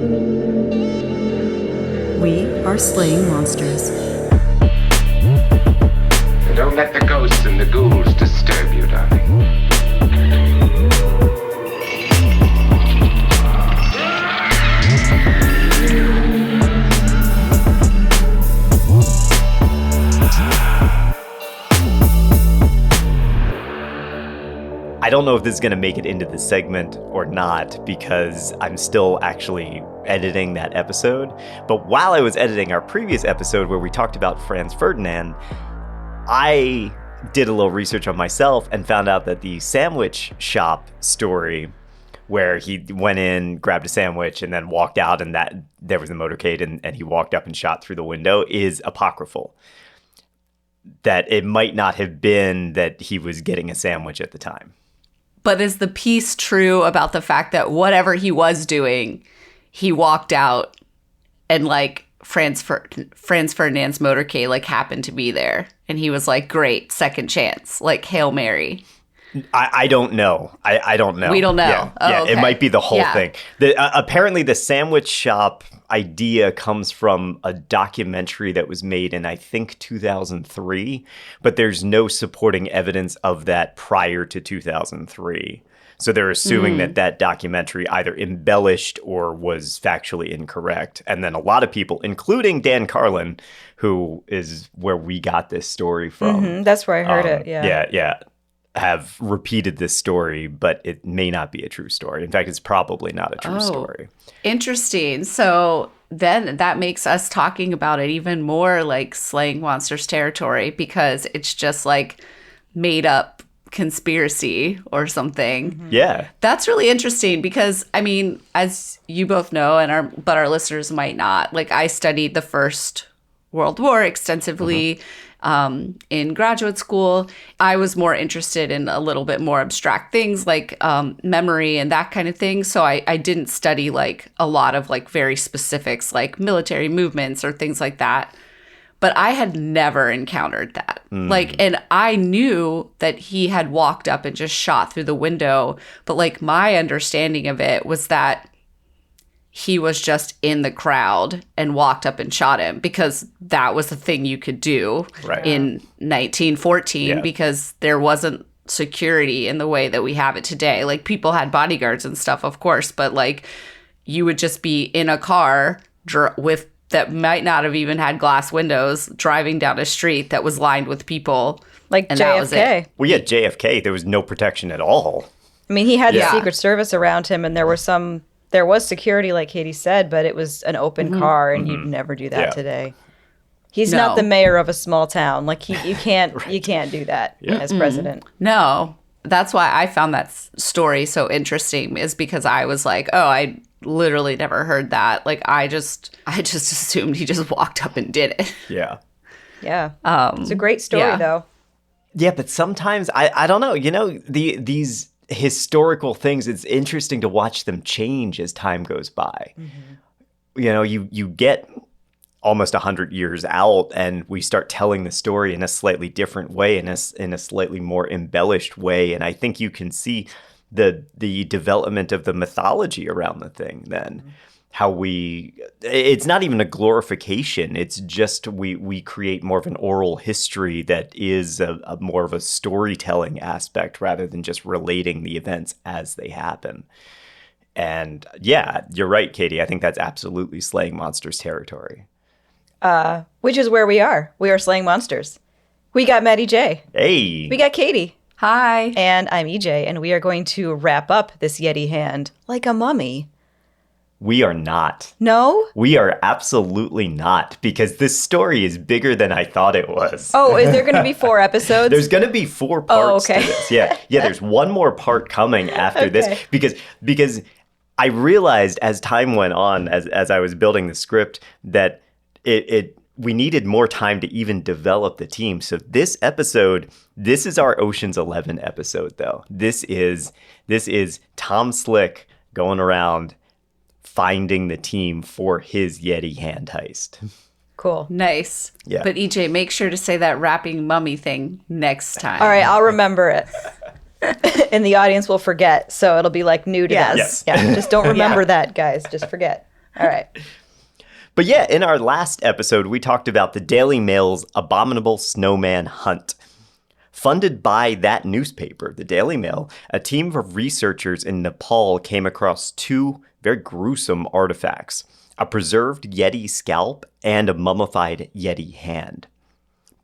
We are slaying monsters. Don't let the ghosts and the ghouls disturb you, darling. I don't know if this is going to make it into the segment or not because I'm still actually editing that episode. But while I was editing our previous episode where we talked about Franz Ferdinand, I did a little research on myself and found out that the sandwich shop story where he went in, grabbed a sandwich, and then walked out and that there was a motorcade and he walked up and shot through the window is apocryphal. That it might not have been that he was getting a sandwich at the time. But is the piece true about the fact that whatever he was doing, he walked out and like Franz Ferdinand's motorcade like happened to be there and he was like, great, second chance, like Hail Mary? I don't know. I don't know. We don't know. Yeah, Okay. It might be the whole thing. Apparently the sandwich shop idea comes from a documentary that was made in, I think, 2003, but there's no supporting evidence of that prior to 2003. So they're assuming that documentary either embellished or was factually incorrect. And then a lot of people, including Dan Carlin, who is where we got this story from. Mm-hmm. That's where I heard it, Yeah. Have repeated this story, but it may not be a true story. In fact, it's probably not a true story. Interesting. So then that makes us talking about it even more like slaying monsters territory because it's just like made up conspiracy or something. Mm-hmm. Yeah. That's really interesting because, I mean, as you both know, but our listeners might not, like I studied the First World War extensively in graduate school. I was more interested in a little bit more abstract things like memory and that kind of thing. So I didn't study like a lot of like very specifics like military movements or things like that. But I had never encountered that. Like, and I knew that he had walked up and just shot through the window. But like my understanding of it was that he was just in the crowd and walked up and shot him because that was the thing you could do in 1914 because there wasn't security in the way that we have it today. Like people had bodyguards and stuff, of course, but like you would just be in a car with that might not have even had glass windows driving down a street that was lined with people. Like and JFK. That was it. Well, yeah, JFK, there was no protection at all. I mean, he had the Secret Service around him and there was security, like Katie said, but it was an open car, and you'd never do that today. He's not the mayor of a small town. Like you can't do that as president. No, that's why I found that story so interesting is because I was like, oh, I literally never heard that. Like I just assumed he just walked up and did it. Yeah. Yeah. It's a great story though. Yeah, but sometimes I don't know. You know, these historical things, it's interesting to watch them change as time goes by. You know, you get almost 100 years out and we start telling the story in a slightly different way, in a slightly more embellished way. And I think you can see the development of the mythology around the thing then. How it's not even a glorification. It's just we create more of an oral history that is a more of a storytelling aspect rather than just relating the events as they happen. And yeah, you're right, Katie. I think that's absolutely slaying monsters territory. Which is where we are. We are slaying monsters. We got Maddie J. Hey. We got Katie. Hi. And I'm EJ, and we are going to wrap up this Yeti hand like a mummy. We are not. No? We are absolutely not, because this story is bigger than I thought it was. Oh, is there going to be 4 episodes? There's going to be 4 parts to this. Yeah, there's one more part coming after this, because I realized as time went on, as I was building the script, that we needed more time to even develop the team. So this episode, this is our Ocean's 11 episode, though. This is Tom Slick going around finding the team for his Yeti Hand Heist. Cool. Nice. Yeah. But EJ, make sure to say that rapping mummy thing next time. All right, I'll remember it. And the audience will forget, so it'll be like new to them. Yes. Yeah, just don't remember that, guys. Just forget. All right. But yeah, in our last episode, we talked about the Daily Mail's abominable snowman hunt. Funded by that newspaper, the Daily Mail, a team of researchers in Nepal came across two very gruesome artifacts, a preserved Yeti scalp and a mummified Yeti hand.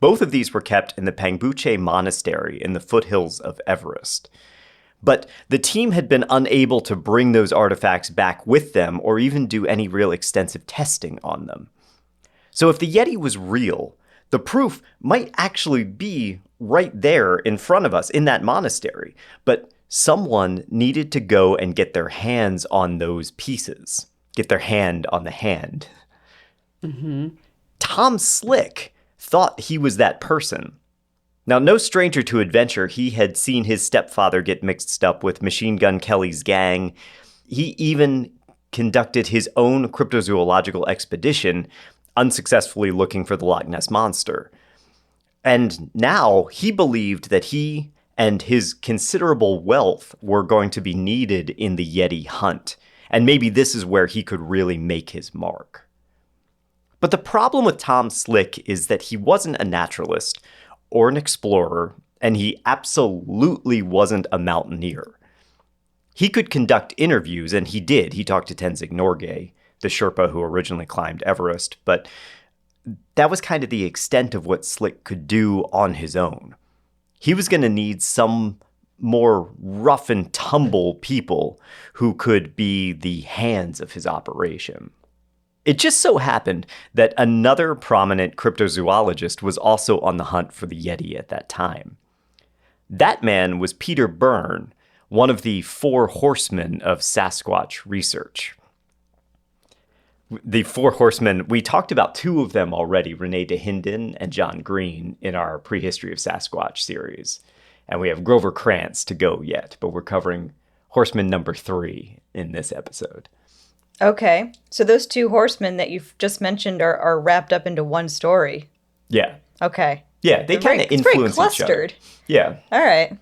Both of these were kept in the Pangboche Monastery in the foothills of Everest. But the team had been unable to bring those artifacts back with them or even do any real extensive testing on them. So if the Yeti was real, the proof might actually be right there in front of us in that monastery. But someone needed to go and get their hands on those pieces, get their hand on the hand. Mm-hmm. Tom Slick thought he was that person. Now, no stranger to adventure, he had seen his stepfather get mixed up with Machine Gun Kelly's gang. He even conducted his own cryptozoological expedition, unsuccessfully looking for the Loch Ness Monster. And now he believed that he and his considerable wealth were going to be needed in the Yeti hunt. And maybe this is where he could really make his mark. But the problem with Tom Slick is that he wasn't a naturalist or an explorer, and he absolutely wasn't a mountaineer. He could conduct interviews, and he did. He talked to Tenzing Norgay, the Sherpa who originally climbed Everest, but that was kind of the extent of what Slick could do on his own. He was going to need some more rough and tumble people who could be the hands of his operation. It just so happened that another prominent cryptozoologist was also on the hunt for the Yeti at that time. That man was Peter Byrne, one of the 4 horsemen of Sasquatch research. The 4 horsemen, we talked about 2 of them already, Rene Dahinden and John Green, in our Prehistory of Sasquatch series. And we have Grover Krantz to go yet, but we're covering horseman number 3 in this episode. Okay. So those 2 horsemen that you've just mentioned are wrapped up into one story. Yeah. Okay. Yeah, they kind of influence each other. Yeah. All right.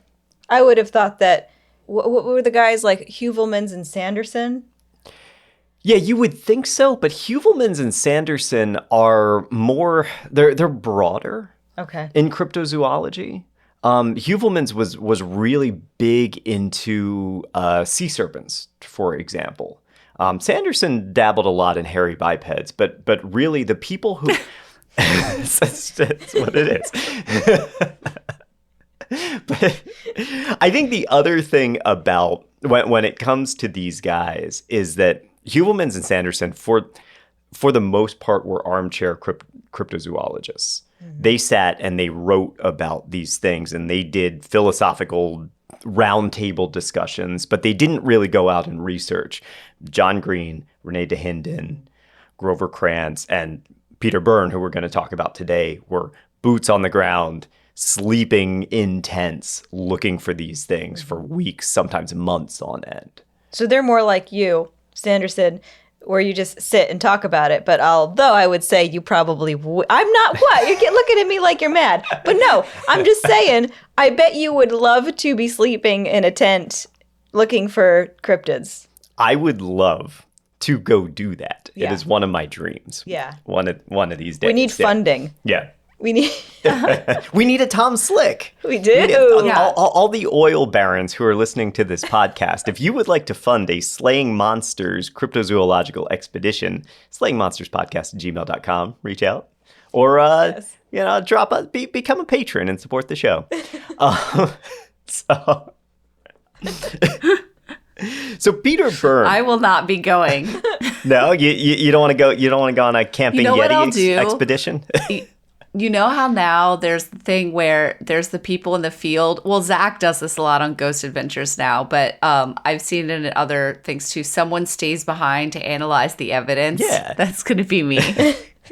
I would have thought that, what were the guys like Heuvelmans and Sanderson? Yeah, you would think so, but Heuvelmans and Sanderson are more, they're broader in cryptozoology. Heuvelmans was really big into sea serpents, for example. Sanderson dabbled a lot in hairy bipeds, but really the people who... that's what it is. But I think the other thing about when it comes to these guys is that Heuvelmans and Sanderson, for the most part, were armchair cryptozoologists. Mm-hmm. They sat and they wrote about these things, and they did philosophical roundtable discussions, but they didn't really go out and research. John Green, Rene Dahinden, Grover Krantz, and Peter Byrne, who we're going to talk about today, were boots on the ground, sleeping in tents, looking for these things for weeks, sometimes months on end. So they're more like you, Sanderson, where you just sit and talk about it. But although I would say you probably I'm not what? You're looking at me like you're mad. But no, I'm just saying, I bet you would love to be sleeping in a tent looking for cryptids. I would love to go do that. Yeah. It is one of my dreams. Yeah. One of these days. We need funding. Yeah. We need we need a Tom Slick. We do. All the oil barons who are listening to this podcast, if you would like to fund a Slaying Monsters cryptozoological expedition, slayingmonsterspodcast@gmail.com, reach out. Or, become a patron and support the show. So Peter Byrne. I will not be going. No, you don't want to go. You don't want to go on a camping Yeti expedition. You know how now there's the thing where there's the people in the field. Well, Zach does this a lot on Ghost Adventures now, but I've seen it in other things too. Someone stays behind to analyze the evidence. Yeah, that's gonna be me.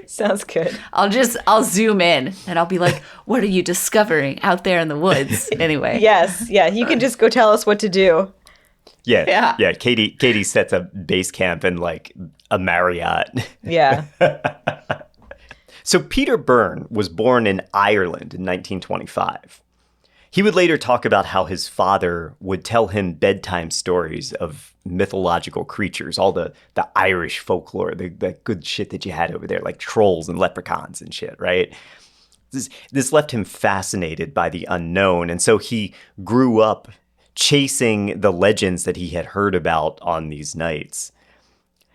Sounds good. I'll zoom in and I'll be like, "What are you discovering out there in the woods?" Anyway. Yes, yeah. You can just go tell us what to do. Yeah. Katie sets up base camp in like a Marriott. Yeah. So Peter Byrne was born in Ireland in 1925. He would later talk about how his father would tell him bedtime stories of mythological creatures, all the Irish folklore, the good shit that you had over there, like trolls and leprechauns and shit, right? This left him fascinated by the unknown, and so he grew up chasing the legends that he had heard about on these nights.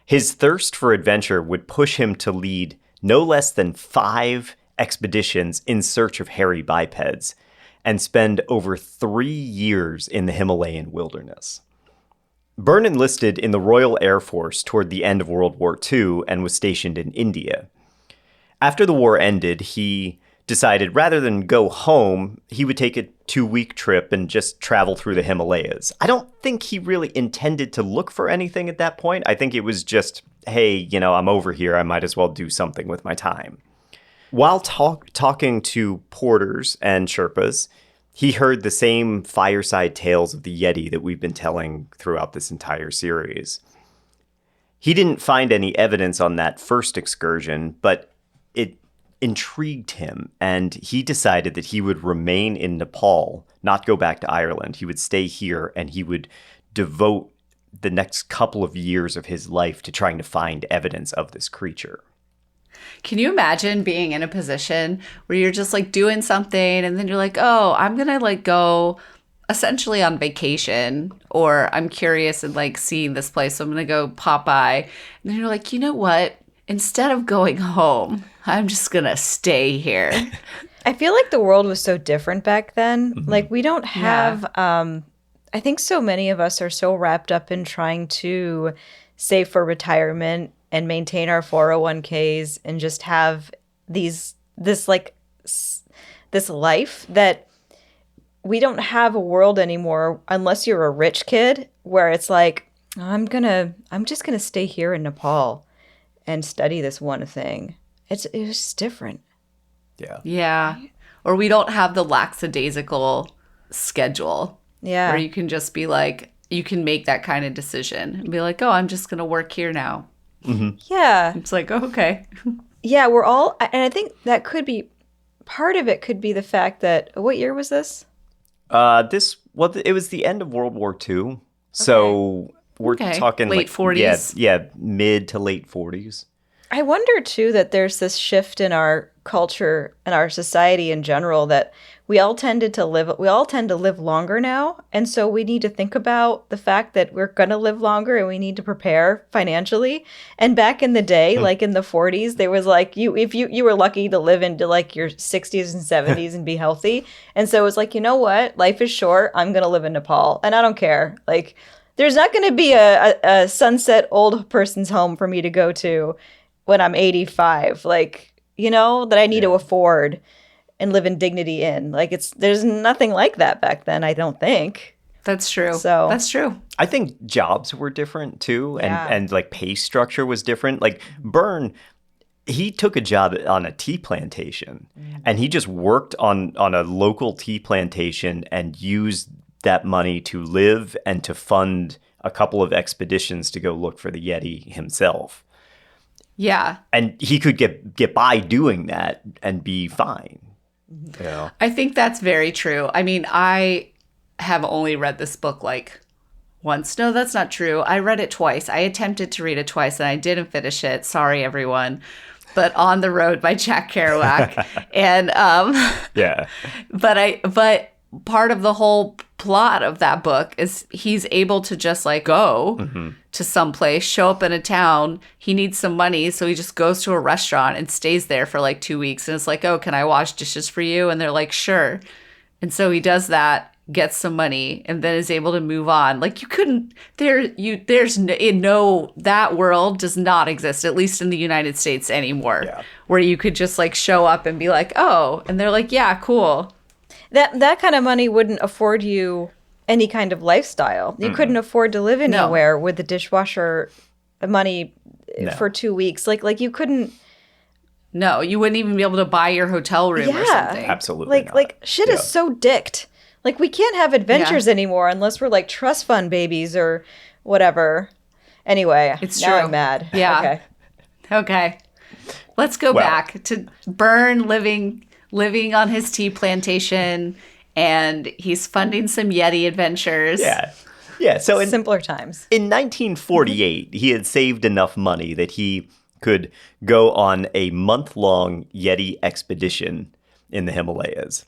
His thirst for adventure would push him to lead no less than 5 expeditions in search of hairy bipeds, and spend over 3 years in the Himalayan wilderness. Byrne enlisted in the Royal Air Force toward the end of World War II and was stationed in India. After the war ended, he decided rather than go home, he would take a 2-week trip and just travel through the Himalayas. I don't think he really intended to look for anything at that point. I think it was just, hey, I'm over here. I might as well do something with my time. While talking to porters and Sherpas, he heard the same fireside tales of the Yeti that we've been telling throughout this entire series. He didn't find any evidence on that first excursion, but it intrigued him, and he decided that he would remain in Nepal, not go back to Ireland. He would stay here, and he would devote the next couple of years of his life to trying to find evidence of this creature. Can you imagine being in a position where you're just like doing something and then you're like, oh, I'm going to like go essentially on vacation, or I'm curious and like seeing this place, so I'm going to go pop by. And then you're like, you know what? Instead of going home, I'm just going to stay here. I feel like the world was so different back then. Mm-hmm. Like we don't have, I think so many of us are so wrapped up in trying to save for retirement and maintain our 401ks and just have this life that we don't have a world anymore unless you're a rich kid where it's like, I'm just gonna stay here in Nepal and study this one thing. It was just different. Yeah. Yeah. Or we don't have the lackadaisical schedule. Yeah. Where you can just be like, you can make that kind of decision and be like, oh, I'm just gonna work here now. Mm-hmm. Yeah. It's like, oh, okay. Yeah, we're all, and I think that could be, part of it could be the fact that, what year was this? It was the end of World War II. So we're talking late 40s. Yeah, mid to late 40s. I wonder too that there's this shift in our culture and our society in general that we all tend to live longer now, and so we need to think about the fact that we're going to live longer and we need to prepare financially. And back in the day, like in the 40s, there was like if you were lucky to live into like your 60s and 70s and be healthy. And so it was like, you know what? Life is short. I'm going to live in Nepal and I don't care. Like there's not going to be a sunset old person's home for me to go to when I'm 85, like, that I need to afford and live in dignity in. Like there's nothing like that back then, I don't think. That's true. So that's true. I think jobs were different too, and like pay structure was different. Like Byrne, he took a job on a tea plantation, and he just worked on a local tea plantation and used that money to live and to fund a couple of expeditions to go look for the Yeti himself. Yeah. And he could get by doing that and be fine. Yeah. I think that's very true. I mean, I have only read this book like once. No, that's not true. I read it twice. I attempted to read it twice and I didn't finish it. Sorry, everyone. But On the Road by Jack Kerouac. And yeah. But part of the whole plot of that book is he's able to just like go to some place, show up in a town. He needs some money, so he just goes to a restaurant and stays there for like 2 weeks. And it's like, oh, can I wash dishes for you? And they're like, sure. And so he does that, gets some money, and then is able to move on. Like that world does not exist, at least in the United States anymore, where you could just like show up and be like, oh, and they're like, yeah, cool. That kind of money wouldn't afford you any kind of lifestyle. You couldn't afford to live anywhere with the dishwasher money for 2 weeks. Like you couldn't. No, you wouldn't even be able to buy your hotel room or something. Absolutely. Like shit is so dicked. Like we can't have adventures anymore unless we're like trust fund babies or whatever. Anyway, it's now true. I'm mad. Yeah. Okay. Let's go back to Byrne living on his tea plantation and he's funding some Yeti adventures. Yeah. Yeah. So Simpler times. in 1948, he had saved enough money that he could go on a month-long Yeti expedition in the Himalayas.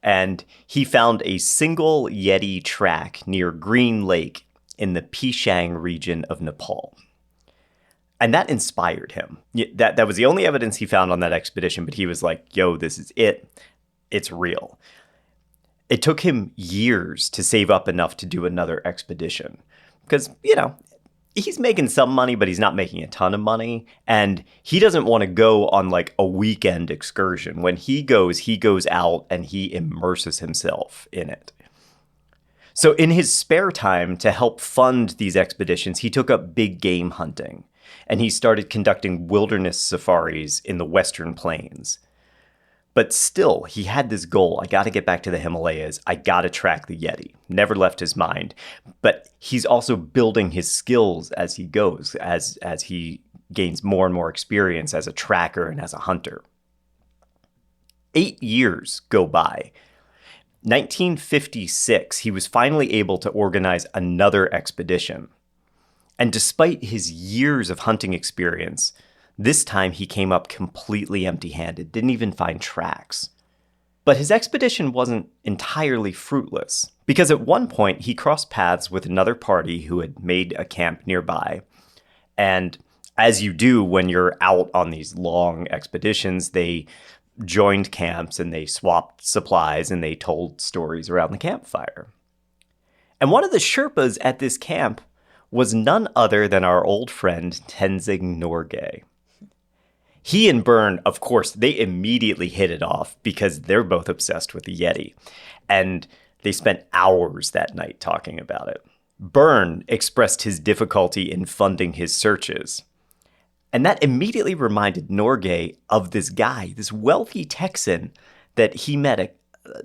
And he found a single Yeti track near Green Lake in the Pishang region of Nepal. And that inspired him. That was the only evidence he found on that expedition, but he was like, yo, this is it. It's real. It took him years to save up enough to do another expedition because, he's making some money, but he's not making a ton of money. And he doesn't want to go on like a weekend excursion. When he goes out and he immerses himself in it. So in his spare time to help fund these expeditions, he took up big game hunting. And he started conducting wilderness safaris in the Western Plains. But still, he had this goal. I got to get back to the Himalayas. I got to track the Yeti. Never left his mind. But he's also building his skills as he goes, as he gains more and more experience as a tracker and as a hunter. 8 years go by. 1956, he was finally able to organize another expedition. And despite his years of hunting experience, this time he came up completely empty-handed, didn't even find tracks. But his expedition wasn't entirely fruitless, because at one point he crossed paths with another party who had made a camp nearby. And as you do when you're out on these long expeditions, they joined camps and they swapped supplies and they told stories around the campfire. And one of the Sherpas at this camp was none other than our old friend Tenzing Norgay. He and Byrne, of course, they immediately hit it off because they're both obsessed with the Yeti. And they spent hours that night talking about it. Byrne expressed his difficulty in funding his searches. And that immediately reminded Norgay of this guy, this wealthy Texan that he met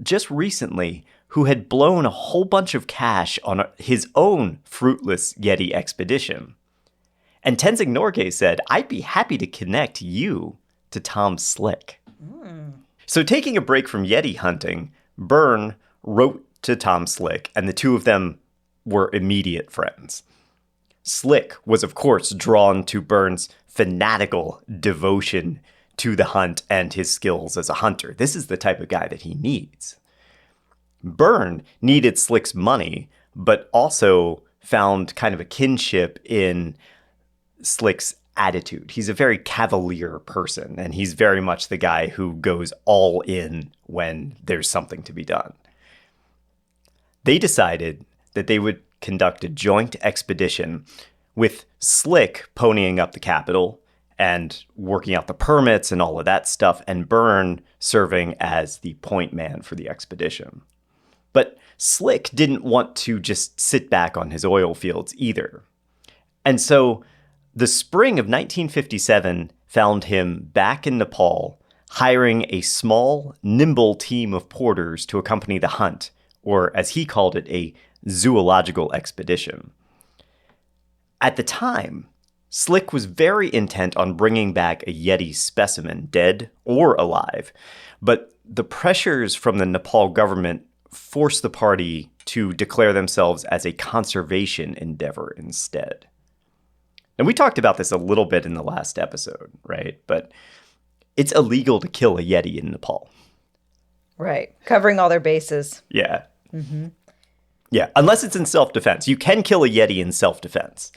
just recently, who had blown a whole bunch of cash on his own fruitless Yeti expedition. And Tenzing Norgay said, I'd be happy to connect you to Tom Slick. So taking a break from Yeti hunting, Byrne wrote to Tom Slick, and the two of them were immediate friends. Slick was, of course, drawn to Byrne's fanatical devotion to the hunt and his skills as a hunter. This is the type of guy that he needs. Byrne needed Slick's money, but also found kind of a kinship in Slick's attitude. He's a very cavalier person, and he's very much the guy who goes all in when there's something to be done. They decided that they would conduct a joint expedition with Slick ponying up the capital and working out the permits and all of that stuff, and Byrne serving as the point man for the expedition. But Slick didn't want to just sit back on his oil fields either. And so the spring of 1957 found him back in Nepal, hiring a small, nimble team of porters to accompany the hunt, or as he called it, a zoological expedition. At the time, Slick was very intent on bringing back a Yeti specimen, dead or alive, but the pressures from the Nepal government forced the party to declare themselves as a conservation endeavor instead. And we talked about this a little bit in the last episode, right? But it's illegal to kill a Yeti in Nepal. Right. Covering all their bases. Yeah. Mm-hmm. Yeah, unless it's in self-defense. You can kill a Yeti in self-defense.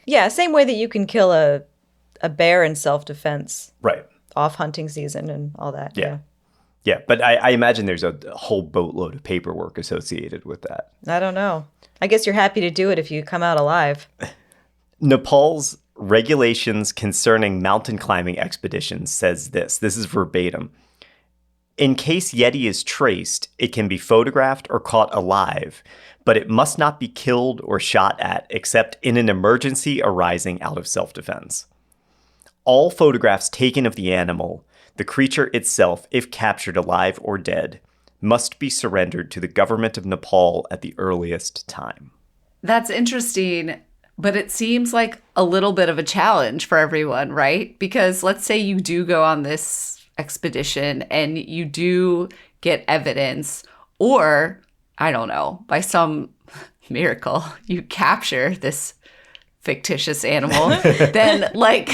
Yeah, same way that you can kill a bear in self-defense. Right. Off hunting season and all that. Yeah. Yeah, but I imagine there's a whole boatload of paperwork associated with that. I don't know. I guess you're happy to do it if you come out alive. Nepal's regulations concerning mountain climbing expeditions says this. This is verbatim. In case Yeti is traced, it can be photographed or caught alive, but it must not be killed or shot at except in an emergency arising out of self-defense. All photographs taken of the animal, the creature itself, if captured alive or dead, must be surrendered to the government of Nepal at the earliest time. That's interesting, but it seems like a little bit of a challenge for everyone, right? Because let's say you do go on this expedition and you do get evidence, or I don't know, by some miracle, you capture this fictitious animal, then like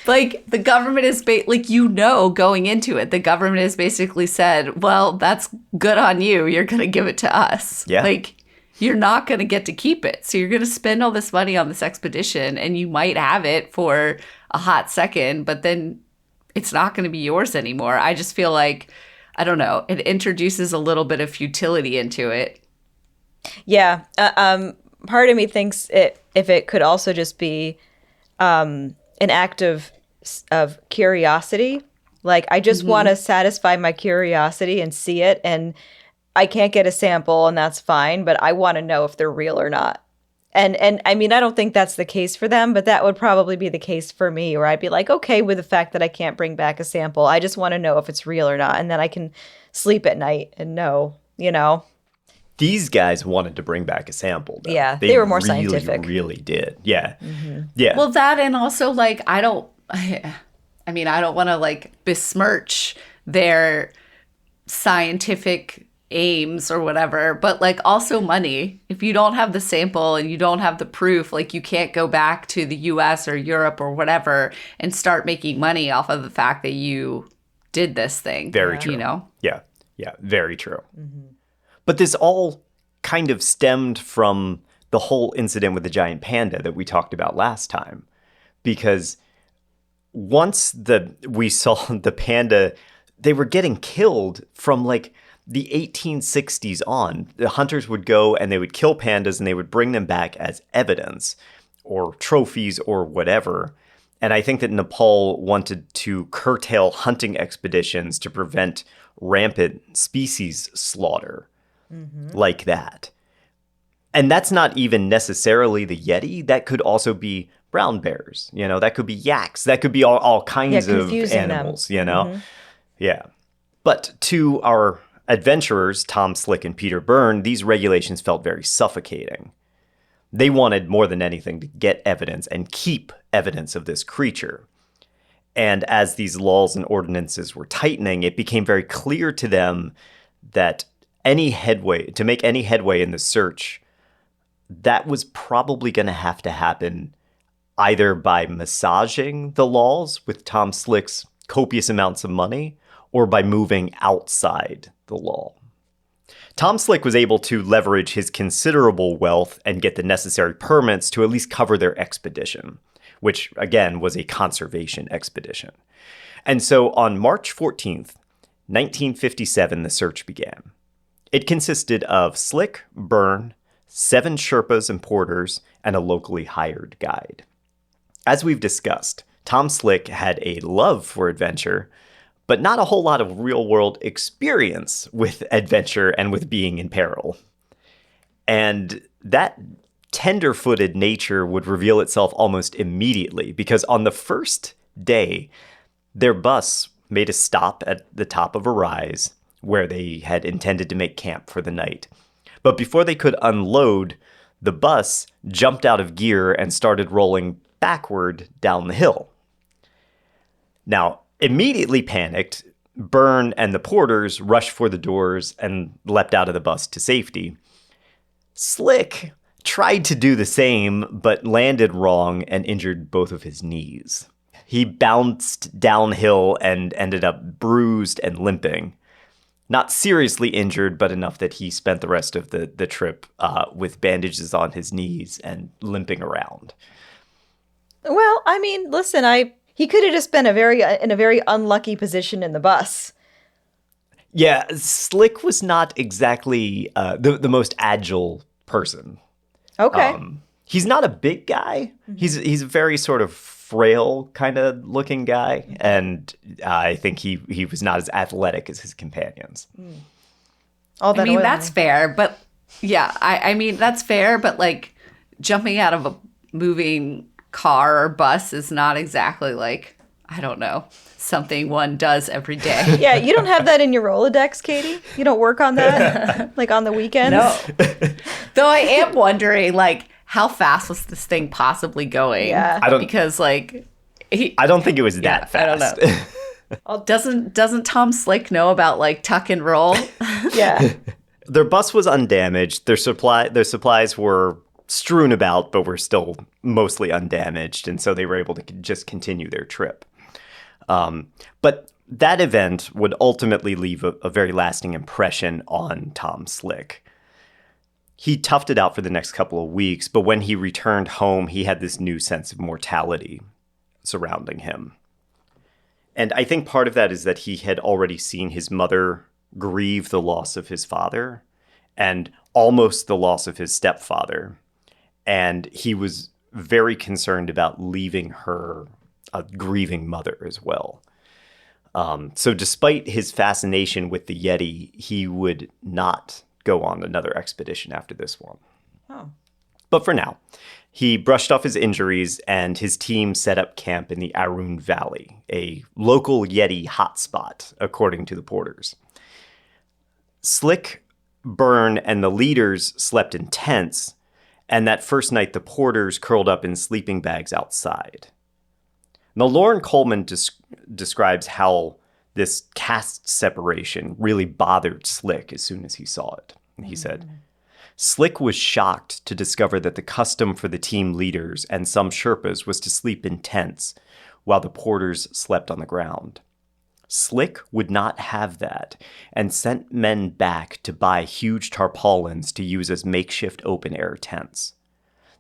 like the government is going into it, the government has basically said, well, that's good on you, you're gonna give it to us. Yeah. Like, you're not gonna get to keep it, so you're gonna spend all this money on this expedition, and you might have it for a hot second, but then it's not gonna be yours anymore. I just feel like, I don't know, it introduces a little bit of futility into it. Yeah. Part of me thinks if it could also just be an act of curiosity. Like, I just want to satisfy my curiosity and see it. And I can't get a sample, and that's fine. But I want to know if they're real or not. And I mean, I don't think that's the case for them, but that would probably be the case for me, where I'd be like, okay with the fact that I can't bring back a sample. I just want to know if it's real or not. And then I can sleep at night and know, you know. These guys wanted to bring back a sample, though. Yeah, they were more really, scientific. Really did. Yeah. Yeah. Well, that, and also, like, I don't want to, like, besmirch their scientific aims or whatever, but, like, also money. If you don't have the sample and you don't have the proof, like, you can't go back to the US or Europe or whatever and start making money off of the fact that you did this thing. Very true. You know? Yeah. Yeah. Very true. But this all kind of stemmed from the whole incident with the giant panda that we talked about last time. Because once we saw the panda, they were getting killed from like the 1860s on. The hunters would go and they would kill pandas and they would bring them back as evidence or trophies or whatever. And I think that Nepal wanted to curtail hunting expeditions to prevent rampant species slaughter. Like that. And that's not even necessarily the Yeti. That could also be brown bears. You know, that could be yaks. That could be all kinds of animals, you know? Yeah. But to our adventurers, Tom Slick and Peter Byrne, these regulations felt very suffocating. They wanted more than anything to get evidence and keep evidence of this creature. And as these laws and ordinances were tightening, it became very clear to them that to make any headway in the search, that was probably going to happen either by massaging the laws with Tom Slick's copious amounts of money or by moving outside the law. Tom Slick was able to leverage his considerable wealth and get the necessary permits to at least cover their expedition, which again was a conservation expedition. And so on March 14th, 1957, the search began. It consisted of Slick, Byrne, 7 Sherpas and porters, and a locally hired guide. As we've discussed, Tom Slick had a love for adventure, but not a whole lot of real-world experience with adventure and with being in peril. And that tender-footed nature would reveal itself almost immediately, because on the first day, their bus made a stop at the top of a rise where they had intended to make camp for the night. But before they could unload, the bus jumped out of gear and started rolling backward down the hill. Now, immediately panicked, Byrne and the porters rushed for the doors and leapt out of the bus to safety. Slick tried to do the same, but landed wrong and injured both of his knees. He bounced downhill and ended up bruised and limping. Not seriously injured, but enough that he spent the rest of the trip with bandages on his knees and limping around. Well, I mean, listen, he could have just been in a very unlucky position in the bus. Yeah, Slick was not exactly the most agile person. Okay. He's not a big guy. He's a very sort of frail kind of looking guy, and I think he was not as athletic as his companions. That's fair, but yeah, I mean that's fair, but like jumping out of a moving car or bus is not exactly like, I don't know, something one does every day. Yeah, you don't have that in your Rolodex, Katie? You don't work on that like on the weekends? No. Though I am wondering, like, how fast was this thing possibly going? Yeah. I don't think it was that fast. I don't know. Doesn't Tom Slick know about like tuck and roll? Yeah. Their bus was undamaged. Their supplies were strewn about, but were still mostly undamaged, and so they were able to just continue their trip. But that event would ultimately leave a very lasting impression on Tom Slick. He toughed it out for the next couple of weeks, but when he returned home, he had this new sense of mortality surrounding him. And I think part of that is that he had already seen his mother grieve the loss of his father and almost the loss of his stepfather. And he was very concerned about leaving her a grieving mother as well. So despite his fascination with the Yeti, he would not go on another expedition after this one. Oh. But for now, he brushed off his injuries and his team set up camp in the Arun Valley, a local Yeti hotspot, according to the porters. Slick, Byrne, and the leaders slept in tents, and that first night the porters curled up in sleeping bags outside. Now, Lauren Coleman describes how this caste separation really bothered Slick as soon as he saw it. He said, Slick was shocked to discover that the custom for the team leaders and some Sherpas was to sleep in tents while the porters slept on the ground. Slick would not have that and sent men back to buy huge tarpaulins to use as makeshift open-air tents.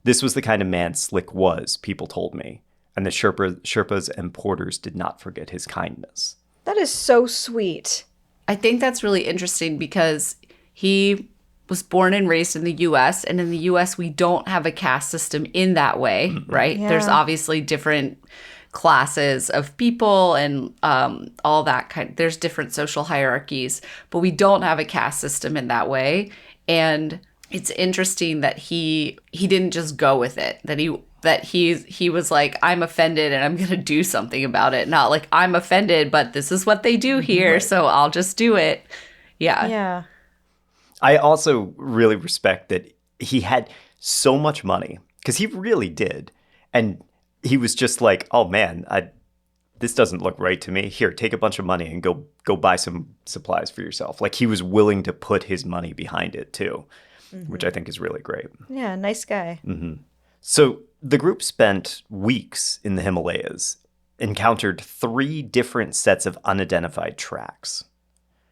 This was the kind of man Slick was, people told me, and the Sherpas and porters did not forget his kindness. That is so sweet. I think that's really interesting because he was born and raised in the U.S., and in the U.S. we don't have a caste system in that way, right? Yeah. There's obviously different classes of people and all that kind. There's different social hierarchies, but we don't have a caste system in that way. And it's interesting that he didn't just go with it. That he was like, I'm offended and I'm going to do something about it. Not like, I'm offended, but this is what they do here, right, so I'll just do it. Yeah. Yeah. I also really respect that he had so much money, because he really did. And he was just like, oh man, this doesn't look right to me. Here, take a bunch of money and go buy some supplies for yourself. Like, he was willing to put his money behind it too, which I think is really great. Yeah, nice guy. So the group spent weeks in the Himalayas, encountered 3 different sets of unidentified tracks.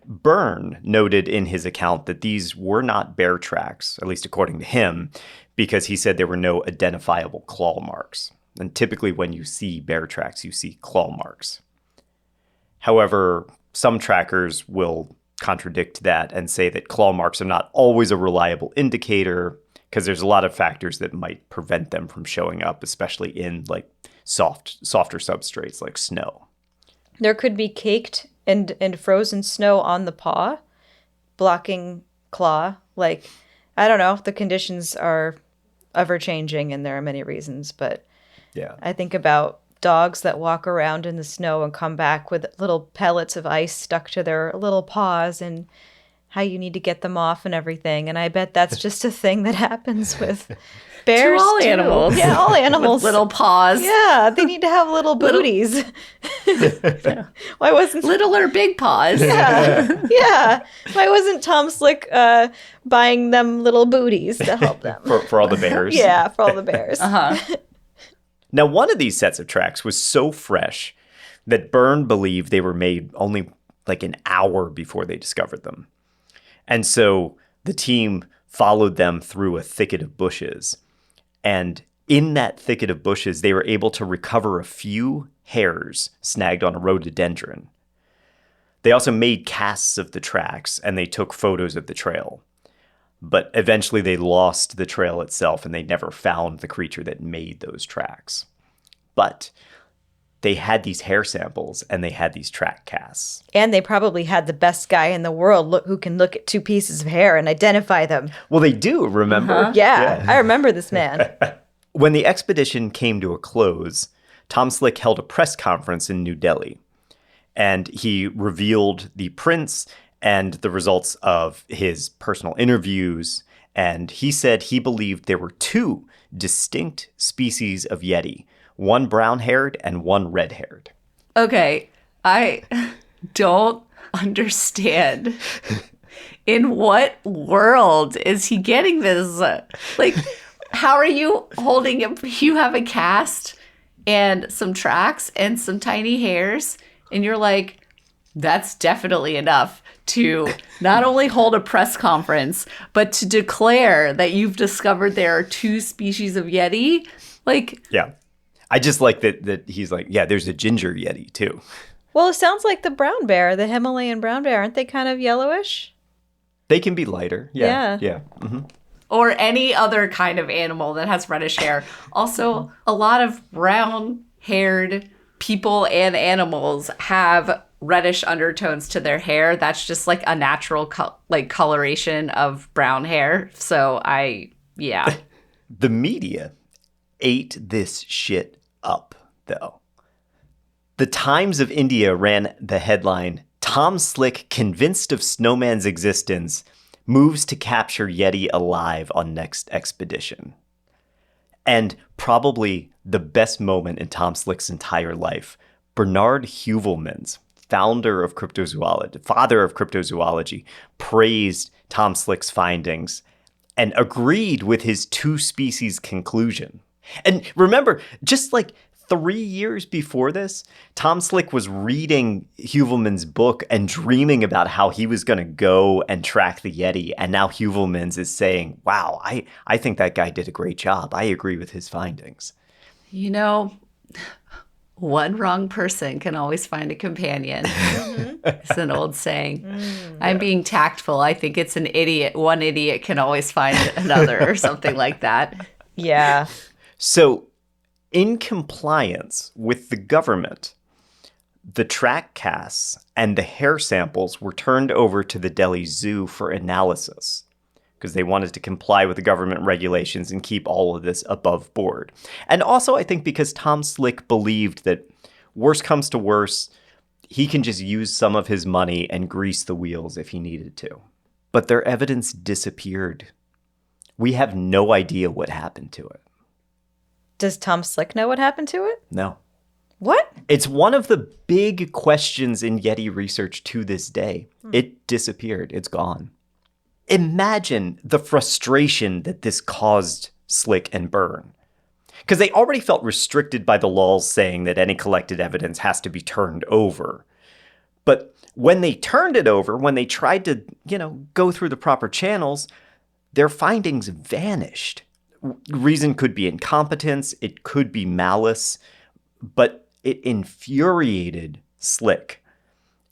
Byrne noted in his account that these were not bear tracks, at least according to him, because he said there were no identifiable claw marks. And typically when you see bear tracks, you see claw marks. However, some trackers will contradict that and say that claw marks are not always a reliable indicator, because there's a lot of factors that might prevent them from showing up, especially in like softer substrates like snow. There could be caked and frozen snow on the paw, blocking claw. Like, I don't know, the conditions are ever changing and there are many reasons, but yeah, I think about dogs that walk around in the snow and come back with little pellets of ice stuck to their little paws, and how you need to get them off and everything. And I bet that's just a thing that happens with bears all too. Animals. Yeah, all animals. With little paws. Yeah, they need to have little booties. Why wasn't Little or big paws. Yeah. Why wasn't Tom Slick buying them little booties to help them? for all the bears. Yeah, for all the bears. Now, one of these sets of tracks was so fresh that Byrne believed they were made only like an hour before they discovered them. And so the team followed them through a thicket of bushes. And in that thicket of bushes, they were able to recover a few hairs snagged on a rhododendron. They also made casts of the tracks, and they took photos of the trail. But eventually they lost the trail itself, and they never found the creature that made those tracks. But they had these hair samples, and they had these track casts. And they probably had the best guy in the world who can look at 2 pieces of hair and identify them. Well, they do, remember? Yeah, I remember this man. When the expedition came to a close, Tom Slick held a press conference in New Delhi, and he revealed the prints and the results of his personal interviews, and he said he believed there were 2 distinct species of Yeti, one brown-haired and one red-haired. Okay. I don't understand. In what world is he getting this? Like, how are you holding it? You have a cast and some tracks and some tiny hairs, and you're like, that's definitely enough to not only hold a press conference, but to declare that you've discovered there are 2 species of Yeti. Like, Yeah. I just like that he's like, yeah, there's a ginger Yeti too. Well, it sounds like the brown bear, the Himalayan brown bear. Aren't they kind of yellowish? They can be lighter. Yeah. Yeah. or any other kind of animal that has reddish hair. Also, a lot of brown-haired people and animals have reddish undertones to their hair. That's just like a natural coloration of brown hair. So yeah. The media ate this shit up, though. The Times of India ran the headline, "Tom Slick convinced of Snowman's existence, moves to capture Yeti alive on next expedition." And probably the best moment in Tom Slick's entire life, Bernard Heuvelmans, father of cryptozoology, praised Tom Slick's findings and agreed with his 2-species conclusion. And remember, just like 3 years before this, Tom Slick was reading Heuvelmans' book and dreaming about how he was going to go and track the Yeti. And now Heuvelmans is saying, wow, I think that guy did a great job. I agree with his findings. You know, one wrong person can always find a companion. It's an old saying. I'm being tactful. I think it's an idiot. One idiot can always find another or something like that. Yeah. So, in compliance with the government, the track casts and the hair samples were turned over to the Delhi Zoo for analysis because they wanted to comply with the government regulations and keep all of this above board. And also, I think because Tom Slick believed that worst comes to worst, he can just use some of his money and grease the wheels if he needed to. But their evidence disappeared. We have no idea what happened to it. Does Tom Slick know what happened to it? No. What? It's one of the big questions in Yeti research to this day. It disappeared. It's gone. Imagine the frustration that this caused Slick and Byrne. Because they already felt restricted by the laws saying that any collected evidence has to be turned over. But when they turned it over, when they tried to, go through the proper channels, their findings vanished. Reason could be incompetence, it could be malice, but it infuriated Slick.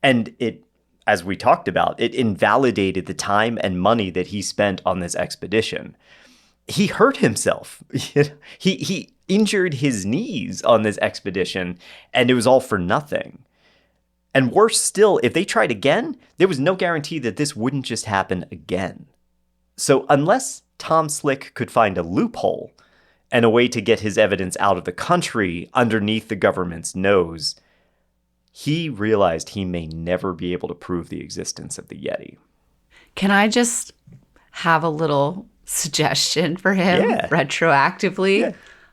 And it, as we talked about, it invalidated the time and money that he spent on this expedition. He hurt himself. He injured his knees on this expedition, and it was all for nothing. And worse still, if they tried again, there was no guarantee that this wouldn't just happen again. So unless Tom Slick could find a loophole and a way to get his evidence out of the country underneath the government's nose, he realized he may never be able to prove the existence of the Yeti. Can I just have a little suggestion for him retroactively? Yeah.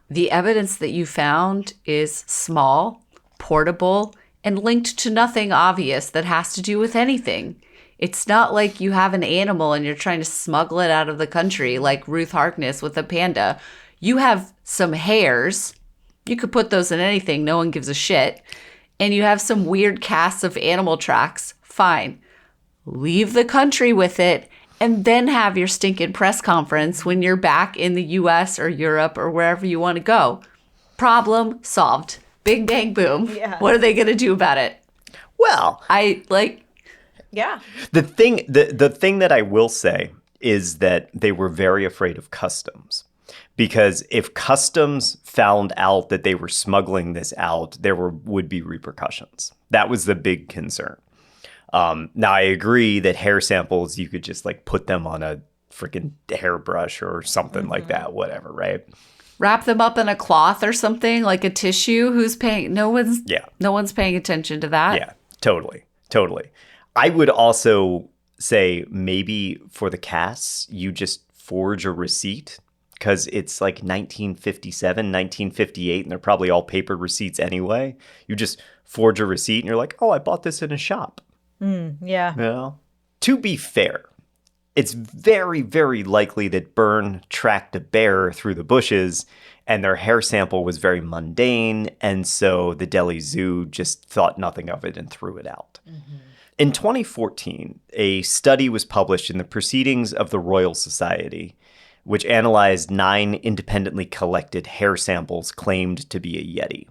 The evidence that you found is small, portable, and linked to nothing obvious that has to do with anything. It's not like you have an animal and you're trying to smuggle it out of the country like Ruth Harkness with a panda. You have some hairs. You could put those in anything. No one gives a shit. And you have some weird casts of animal tracks. Fine. Leave the country with it and then have your stinking press conference when you're back in the US or Europe or wherever you want to go. Problem solved. Big bang boom. Yeah. What are they going to do about it? Well, yeah. The thing that I will say is that they were very afraid of customs. Because if customs found out that they were smuggling this out, there would be repercussions. That was the big concern. Now, I agree that hair samples, you could just put them on a freaking hairbrush or something like that, whatever, right? Wrap them up in a cloth or something, like a tissue. Who's paying? No one's paying attention to that. Yeah, totally. I would also say maybe for the casts, you just forge a receipt. because it's like 1957, 1958, and they're probably all paper receipts anyway. You just forge a receipt and you're like, oh, I bought this in a shop. Yeah. You know? To be fair, it's very, very likely that Byrne tracked a bear through the bushes and their hair sample was very mundane, and so the Delhi Zoo just thought nothing of it and threw it out. In 2014, a study was published in the Proceedings of the Royal Society, which analyzed 9 independently collected hair samples claimed to be a Yeti.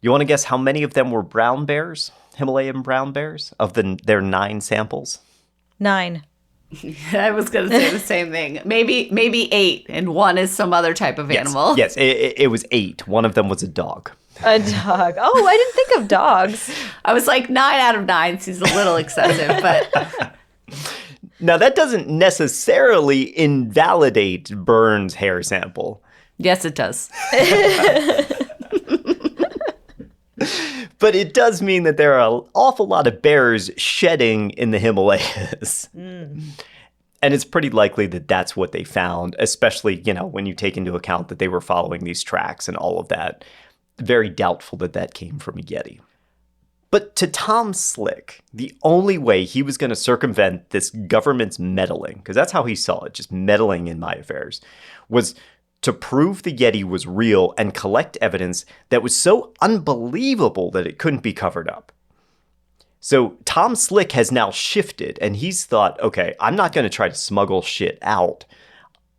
You want to guess how many of them were brown bears, Himalayan brown bears, of their 9 samples? 9. I was going to say the same thing. Maybe 8, and 1 is some other type of animal. Yes, it was 8. One of them was a dog. A dog. Oh, I didn't think of dogs. I was like 9 out of 9 seems a little excessive, but Now, that doesn't necessarily invalidate Byrne's hair sample. yes, it does. But it does mean that there are an awful lot of bears shedding in the Himalayas. And it's pretty likely that that's what they found, especially, when you take into account that they were following these tracks and all of that. Very doubtful that that came from a Yeti. But to Tom Slick, the only way he was going to circumvent this government's meddling, because that's how he saw it, just meddling in my affairs, was to prove the Yeti was real and collect evidence that was so unbelievable that it couldn't be covered up. So Tom Slick has now shifted, and he's thought, okay, I'm not going to try to smuggle shit out.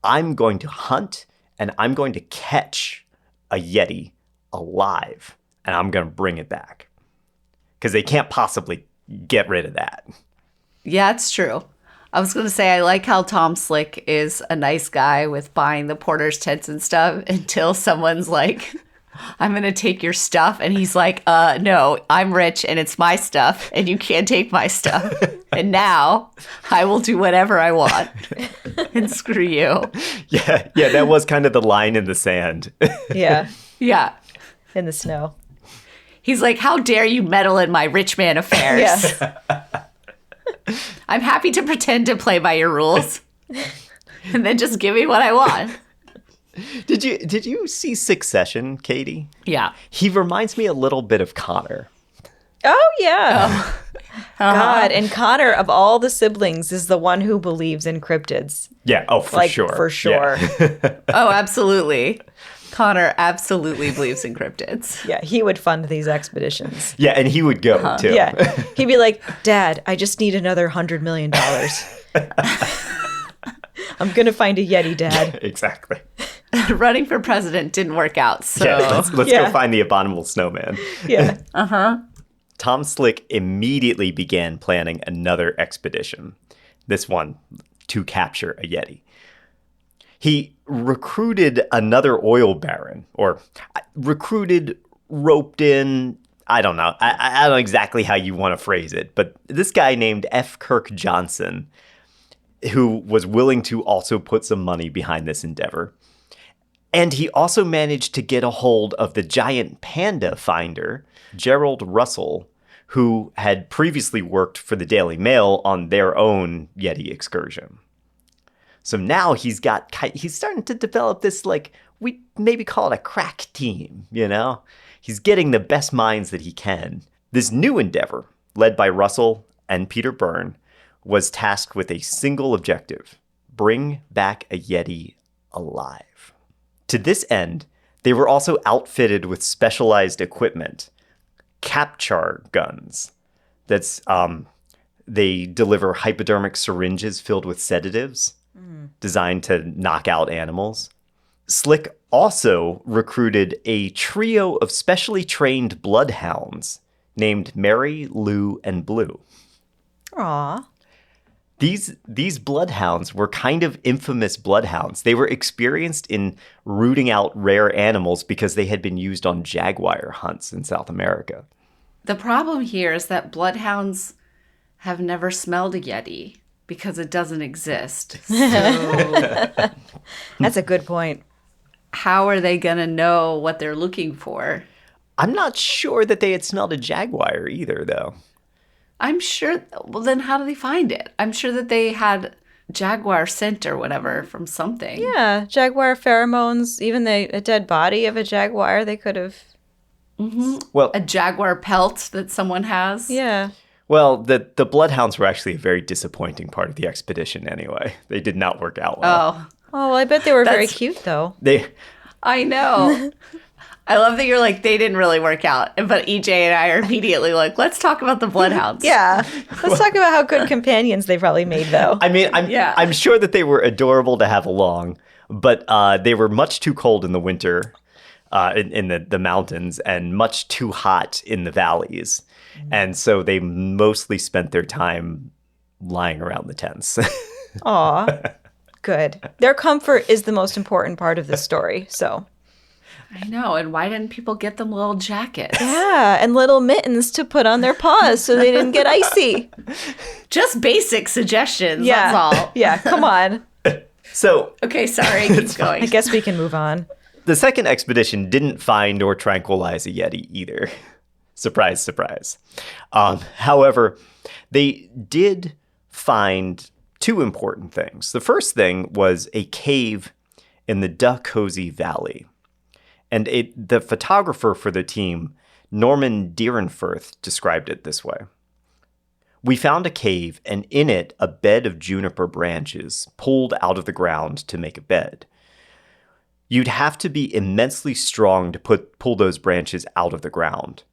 I'm going to hunt, and I'm going to catch a Yeti alive, and I'm going to bring it back. Because they can't possibly get rid of that. Yeah, it's true. I was going to say, I like how Tom Slick is a nice guy with buying the porter's tents and stuff until someone's like, I'm going to take your stuff. And he's like, no, I'm rich and it's my stuff and you can't take my stuff. And now I will do whatever I want and screw you. Yeah, that was kind of the line in the sand. Yeah. Yeah. In the snow. He's like, how dare you meddle in my rich man affairs? Yeah. I'm happy to pretend to play by your rules and then just give me what I want. Did you see Succession, Katie? Yeah. He reminds me a little bit of Connor. Oh, yeah. God, and Connor, of all the siblings, is the one who believes in cryptids. Yeah, for sure. For sure. Yeah. Oh, absolutely. Connor absolutely believes in cryptids. Yeah, he would fund these expeditions. Yeah, and he would go, too. Yeah. He'd be like, Dad, I just need another $100 million. I'm going to find a Yeti, Dad. Exactly. Running for president didn't work out, so... Yeah, let's go find the abominable snowman. Yeah. Tom Slick immediately began planning another expedition. This one, to capture a Yeti. He recruited another oil baron, or roped in, I don't know. I don't know exactly how you want to phrase it, but this guy named F. Kirk Johnson, who was willing to also put some money behind this endeavor. And he also managed to get a hold of the giant panda finder, Gerald Russell, who had previously worked for the Daily Mail on their own Yeti excursion. So now he's starting to develop this, we maybe call it a crack team, He's getting the best minds that he can. This new endeavor, led by Russell and Peter Byrne, was tasked with a single objective: bring back a Yeti alive. To this end, they were also outfitted with specialized equipment, capture guns. They deliver hypodermic syringes filled with sedatives, designed to knock out animals. Slick also recruited a trio of specially trained bloodhounds named Mary, Lou, and Blue. Aw. These bloodhounds were kind of infamous bloodhounds. They were experienced in rooting out rare animals because they had been used on jaguar hunts in South America. The problem here is that bloodhounds have never smelled a Yeti because it doesn't exist. So That's a good point. how are they going to know what they're looking for? I'm not sure that they had smelled a jaguar either, though. I'm sure. Well, then how do they find it? I'm sure that they had jaguar scent or whatever from something. Yeah, jaguar pheromones, even a dead body of a jaguar, they could have. Well, A jaguar pelt that someone has. Yeah. well, the bloodhounds were actually a very disappointing part of the expedition anyway. They did not work out well. Oh, Oh, well, I bet they were very That's- cute, though. They I know. I love that you're like, they didn't really work out. But EJ and I are immediately like, let's talk about the bloodhounds. Yeah. Let's talk about how good companions they probably made, though. I mean, Yeah. I'm sure that they were adorable to have along, but they were much too cold in the winter in the mountains and much too hot in the valleys. And so they mostly spent their time lying around the tents. Aw. Good. Their comfort is the most important part of this story, so. I know. And why didn't people get them little jackets? Yeah, and little mittens to put on their paws so they didn't get icy. Just basic suggestions. Yeah. That's all. Yeah, come on. So Okay, sorry. Keep going. I guess we can move on. the second expedition didn't find or tranquilize a Yeti either. Surprise, surprise. However, they did find two important things. The first thing was a cave in the Dakosi Valley. And the photographer for the team, Norman Dierenfurth, described it this way. We found a cave, and in it, a bed of juniper branches pulled out of the ground to make a bed. You'd have to be immensely strong to pull those branches out of the ground.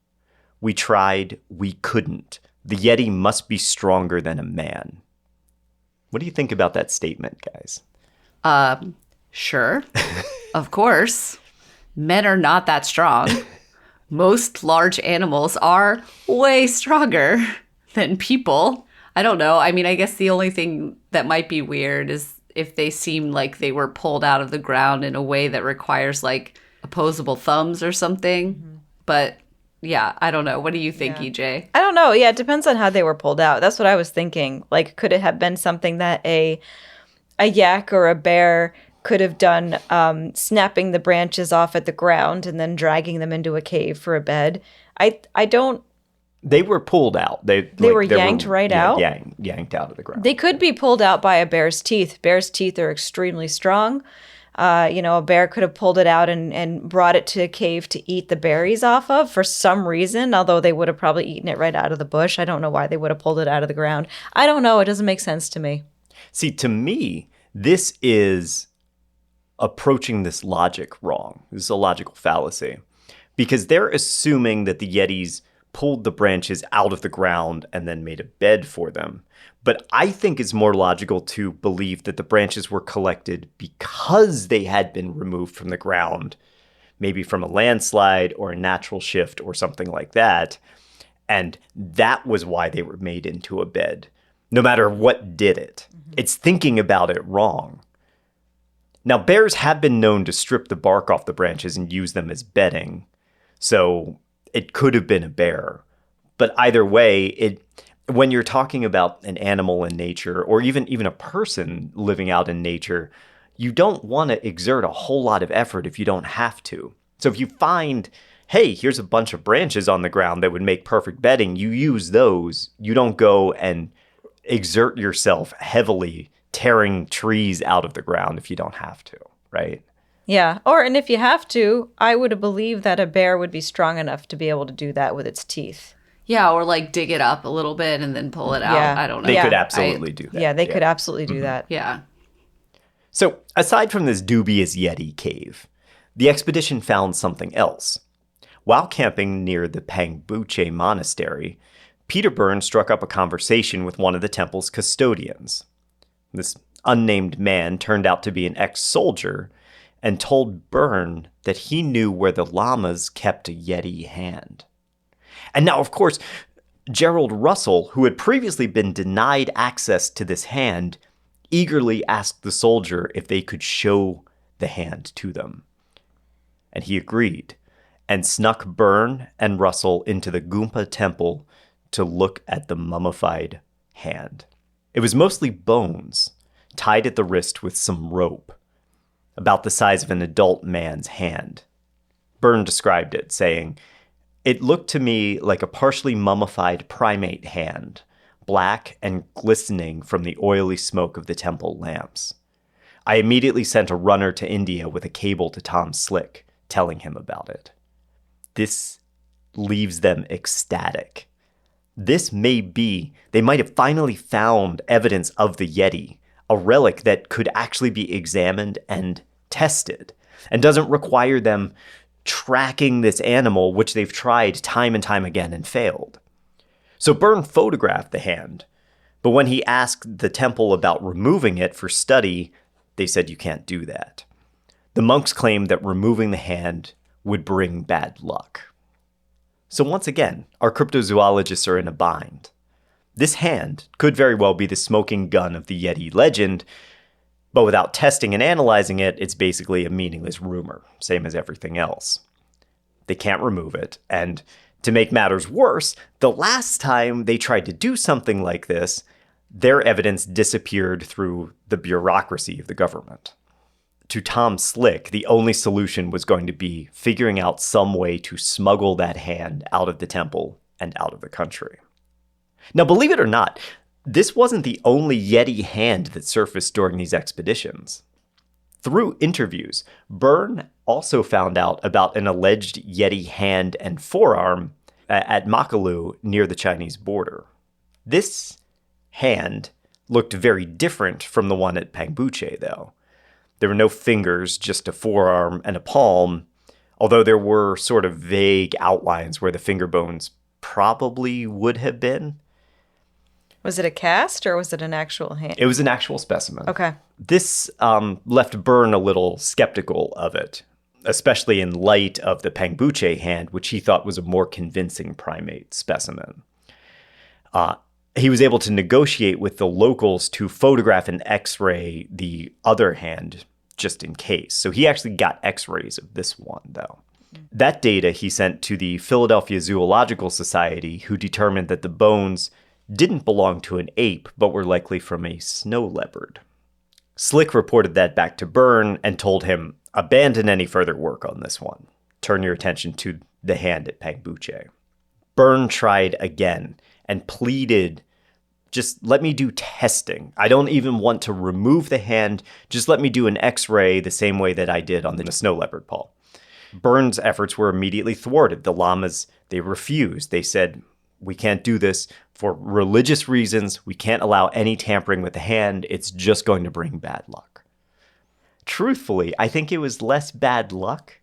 We tried, we couldn't. The Yeti must be stronger than a man. What do you think about that statement, guys? Sure. Of course. Men are not that strong. Most large animals are way stronger than people. I don't know. I mean, I guess the only thing that might be weird is if they seem like they were pulled out of the ground in a way that requires like opposable thumbs or something. But yeah, I don't know. What do you think, EJ? I don't know. Yeah, it depends on how they were pulled out. That's what I was thinking. Like, could it have been something that a yak or a bear could have done, snapping the branches off at the ground and then dragging them into a cave for a bed? I don't. They were pulled out. They were yanked right out? Yanked out of the ground. They could be pulled out by a bear's teeth. Bear's teeth are extremely strong. A bear could have pulled it out and brought it to a cave to eat the berries off of for some reason, although they would have probably eaten it right out of the bush. I don't know why they would have pulled it out of the ground. I don't know. It doesn't make sense to me. See, to me, this is approaching this logic wrong. This is a logical fallacy. Because they're assuming that the Yetis pulled the branches out of the ground and then made a bed for them. But I think it's more logical to believe that the branches were collected because they had been removed from the ground, maybe from a landslide or a natural shift or something like that. And that was why they were made into a bed, no matter what did it. Mm-hmm. It's thinking about it wrong. Now, bears have been known to strip the bark off the branches and use them as bedding. So it could have been a bear. But either way, when you're talking about an animal in nature, or even a person living out in nature, you don't want to exert a whole lot of effort if you don't have to. So if you find, hey, here's a bunch of branches on the ground that would make perfect bedding, you use those. You don't go and exert yourself heavily tearing trees out of the ground if you don't have to, right? Yeah. And if you have to, I would believe that a bear would be strong enough to be able to do that with its teeth. Yeah, or like dig it up a little bit and then pull it out. Yeah. I don't know. They could absolutely do that. Yeah, they could absolutely do that. Yeah. So, aside from this dubious Yeti cave, the expedition found something else. While camping near the Pangboche Monastery, Peter Byrne struck up a conversation with one of the temple's custodians. This unnamed man turned out to be an ex-soldier and told Byrne that he knew where the llamas kept a Yeti hand. And now, of course, Gerald Russell, who had previously been denied access to this hand, eagerly asked the soldier if they could show the hand to them. And he agreed, and snuck Byrne and Russell into the Goompa temple to look at the mummified hand. It was mostly bones, tied at the wrist with some rope, about the size of an adult man's hand. Byrne described it, saying, "It looked to me like a partially mummified primate hand, black and glistening from the oily smoke of the temple lamps. I immediately sent a runner to India with a cable to Tom Slick, telling him about it. This leaves them ecstatic. This may be, they might have finally found evidence of the Yeti, a relic that could actually be examined and tested, and doesn't require them tracking this animal, which they've tried time and time again and failed. So Byrne photographed the hand, but when he asked the temple about removing it for study, they said you can't do that. The monks claimed that removing the hand would bring bad luck. So once again, our cryptozoologists are in a bind. This hand could very well be the smoking gun of the Yeti legend, but without testing and analyzing it, it's basically a meaningless rumor, same as everything else. They can't remove it, and to make matters worse, the last time they tried to do something like this, their evidence disappeared through the bureaucracy of the government. To Tom Slick, the only solution was going to be figuring out some way to smuggle that hand out of the temple and out of the country. Now, believe it or not, this wasn't the only Yeti hand that surfaced during these expeditions. Through interviews, Byrne also found out about an alleged Yeti hand and forearm at Makalu near the Chinese border. This hand looked very different from the one at Pangboche, though. There were no fingers, just a forearm and a palm, although there were sort of vague outlines where the finger bones probably would have been. Was it a cast or was it an actual hand? It was an actual specimen. Okay. This left Byrne a little skeptical of it, especially in light of the Pangboche hand, which he thought was a more convincing primate specimen. He was able to negotiate with the locals to photograph and x-ray the other hand just in case. So he actually got x-rays of this one, though. That data he sent to the Philadelphia Zoological Society, who determined that the bones didn't belong to an ape, but were likely from a snow leopard. Slick reported that back to Byrne and told him, abandon any further work on this one. Turn your attention to the hand at Pangboche. Byrne tried again and pleaded, just let me do testing. I don't even want to remove the hand. Just let me do an x-ray the same way that I did on the snow leopard paw. Byrne's efforts were immediately thwarted. The llamas, they refused. They said, we can't do this for religious reasons. We can't allow any tampering with the hand. It's just going to bring bad luck. Truthfully, I think it was less bad luck,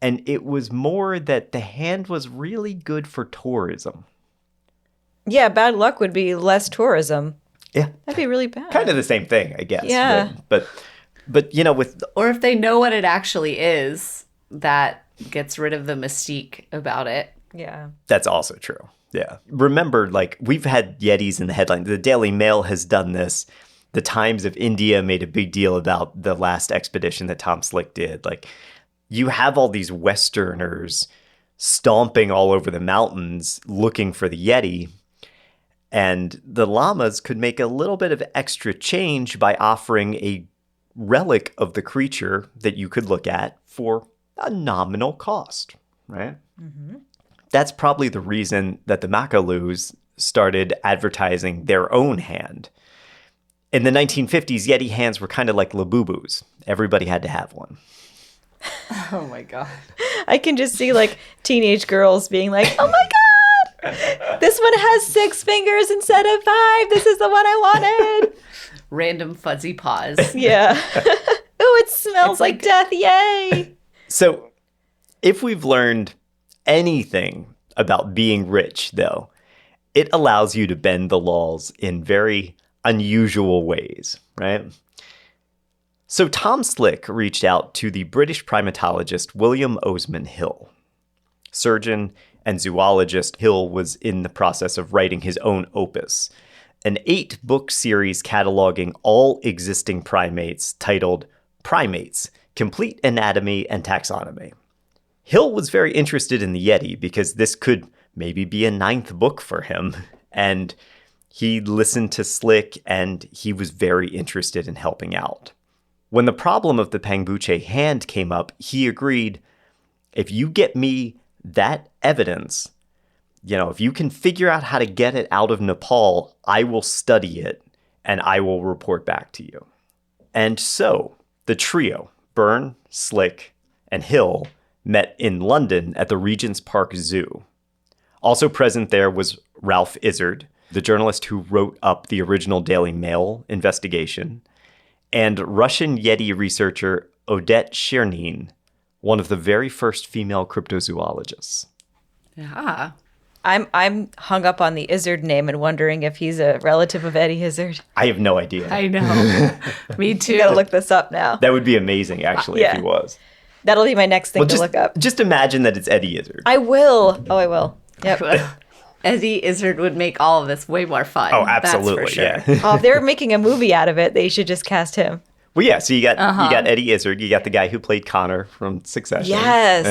and it was more that the hand was really good for tourism. Yeah, bad luck would be less tourism. Yeah. That'd be really bad. Kind of the same thing, I guess. Yeah. But you know, with... Or if they know what it actually is, that gets rid of the mystique about it. Yeah. That's also true. Yeah. Remember, like, we've had Yetis in the headline. The Daily Mail has done this. The Times of India made a big deal about the last expedition that Tom Slick did. Like, you have all these Westerners stomping all over the mountains looking for the Yeti. And the llamas could make a little bit of extra change by offering a relic of the creature that you could look at for a nominal cost, right? Mm-hmm. That's probably the reason that the Makalus started advertising their own hand. In the 1950s, Yeti hands were kind of like Labubus. Everybody had to have one. Oh my God. I can just see like teenage girls being like, oh my God. This one has 6 fingers instead of 5. This is the one I wanted. Random fuzzy paws. Yeah. Oh, it smells like death. Yay. So if we've learned anything about being rich, though, it allows you to bend the laws in very unusual ways, right? So Tom Slick reached out to the British primatologist William Osman Hill. Surgeon and zoologist, Hill was in the process of writing his own opus, an 8-book series cataloging all existing primates titled Primates, Complete Anatomy and Taxonomy. Hill was very interested in the Yeti because this could maybe be a 9th book for him, and he listened to Slick and he was very interested in helping out. When the problem of the Pangboche hand came up, he agreed, if you get me that evidence, if you can figure out how to get it out of Nepal, I will study it and I will report back to you. And so the trio, Byrne, Slick, and Hill, met in London at the Regent's Park Zoo. Also present there was Ralph Izard, the journalist who wrote up the original Daily Mail investigation, and Russian Yeti researcher Odette Chernin, one of the very first female cryptozoologists. Yeah. I'm hung up on the Izzard name and wondering if he's a relative of Eddie Izzard. I have no idea. I know. Me too. You gotta look this up now. That would be amazing, actually, if he was. That'll be my next thing to look up. Just imagine that it's Eddie Izzard. I will. Oh, I will. Yep. Eddie Izzard would make all of this way more fun. Oh, absolutely, that's for sure. yeah. Oh, if they were making a movie out of it, they should just cast him. Well, yeah, so you got Eddie Izzard, you got the guy who played Connor from Succession. Yes.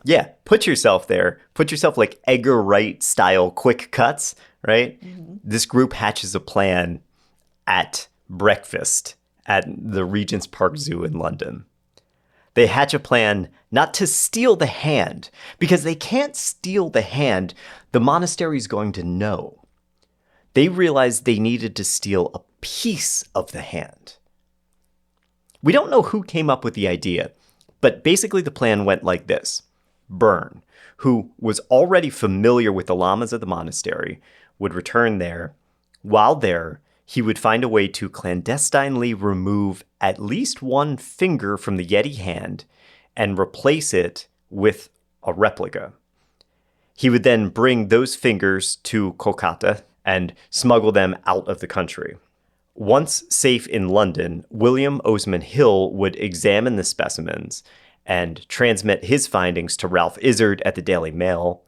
Yeah, put yourself there. Put yourself like Edgar Wright style quick cuts, right? Mm-hmm. This group hatches a plan at breakfast at the Regent's Park Zoo in London. They hatch a plan not to steal the hand, because they can't steal the hand. The monastery's going to know. They realized they needed to steal a piece of the hand. We don't know who came up with the idea, but basically the plan went like this. Byrne, who was already familiar with the lamas of the monastery, would return there. While there, he would find a way to clandestinely remove at least one finger from the Yeti hand and replace it with a replica. He would then bring those fingers to Kolkata and smuggle them out of the country. Once safe in London, William Osman Hill would examine the specimens and transmit his findings to Ralph Izard at the Daily Mail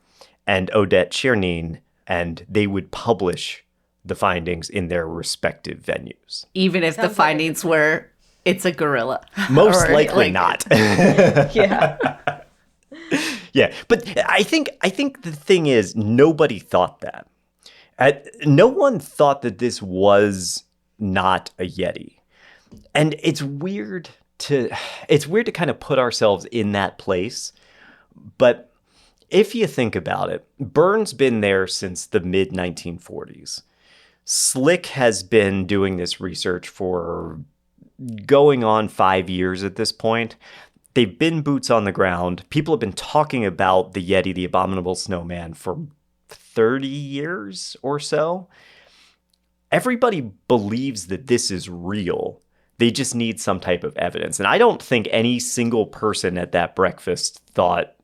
and Odette Chernin, and they would publish the findings in their respective venues. Even if the findings were, it's a gorilla. Most likely not. Yeah. Yeah, but I think the thing is, nobody thought that. No one thought that this was not a Yeti. And it's weird to kind of put ourselves in that place. But if you think about it, Byrne's been there since the mid-1940s. Slick has been doing this research for going on 5 years at this point. They've been boots on the ground. People have been talking about the Yeti, the abominable snowman, for 30 years or so. Everybody believes that this is real. They just need some type of evidence. And I don't think any single person at that breakfast thought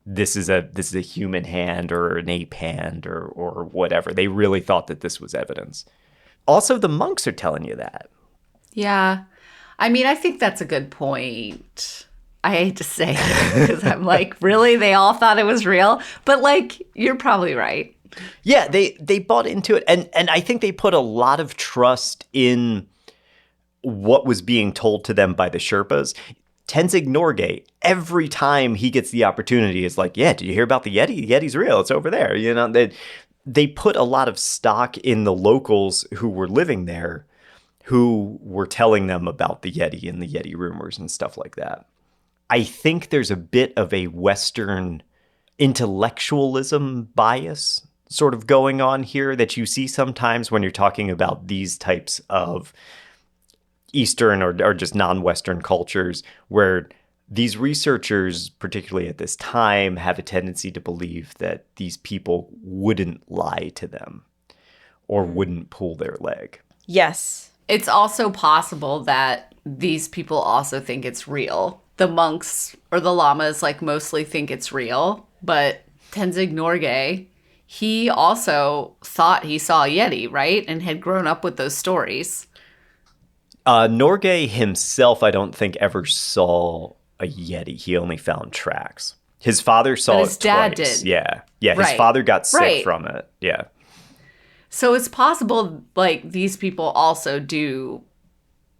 this is a human hand or an ape hand or whatever. They really thought that this was evidence. Also, the monks are telling you that. Yeah. I mean, I think that's a good point. I hate to say it because I'm like, really? They all thought it was real? But like, you're probably right. Yeah, they bought into it. And I think they put a lot of trust in what was being told to them by the Sherpas. Tenzing Norgay, every time he gets the opportunity, is like, yeah, did you hear about the Yeti? The Yeti's real. It's over there. You know, they put a lot of stock in the locals who were living there, who were telling them about the Yeti and the Yeti rumors and stuff like that. I think there's a bit of a Western intellectualism bias sort of going on here that you see sometimes when you're talking about these types of Eastern or just non-Western cultures, where these researchers, particularly at this time, have a tendency to believe that these people wouldn't lie to them or wouldn't pull their leg. Yes. It's also possible that these people also think it's real. The monks or the lamas like mostly think it's real, but Tenzing Norgay, he also thought he saw a Yeti, right? And had grown up with those stories. Norgay himself, I don't think, ever saw a Yeti. He only found tracks. His father saw it twice. His dad did. Yeah. His right. father got sick from it. Yeah. So it's possible, like, these people also do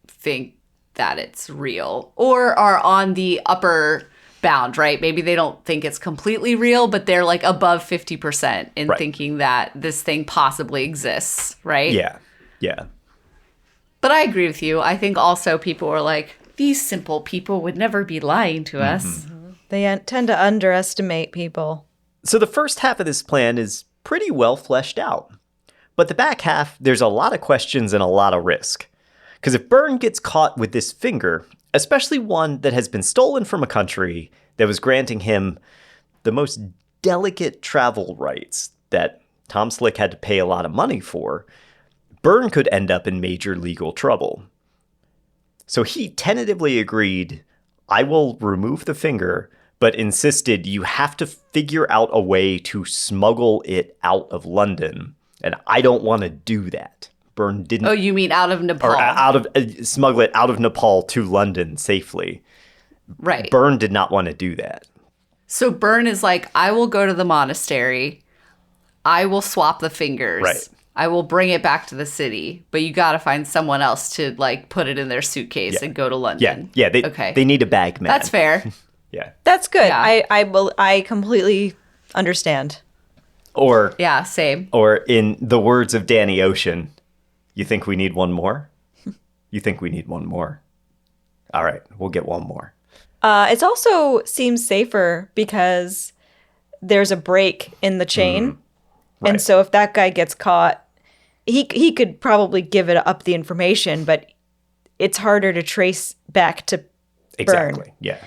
think that it's real or are on the upper bound, right? Maybe they don't think it's completely real, but they're like above 50% in thinking that this thing possibly exists, right? Yeah. But I agree with you. I think also people are like, these simple people would never be lying to us. They tend to underestimate people. So the first half of this plan is pretty well fleshed out. But the back half, there's a lot of questions and a lot of risk. Because if Byrne gets caught with this finger, especially one that has been stolen from a country that was granting him the most delicate travel rights that Tom Slick had to pay a lot of money for, Byrne could end up in major legal trouble. So he tentatively agreed, I will remove the finger, but insisted you have to figure out a way to smuggle it out of London. And I don't want to do that. Byrne didn't. Oh, you mean out of Nepal? Or smuggle it out of Nepal to London safely. Right. Byrne did not want to do that. So Byrne is like, I will go to the monastery. I will swap the fingers. Right. I will bring it back to the city, but you got to find someone else to like put it in their suitcase and go to London. Yeah. They need a bag man. That's fair. Yeah. That's good. Yeah. I completely understand. Or Yeah, same. Or in the words of Danny Ocean, you think we need one more? You think we need one more? All right, we'll get one more. It also seems safer because there's a break in the chain. Right. And so if that guy gets caught, he could probably give it up the information, but it's harder to trace back to Byrne. Exactly. Yeah.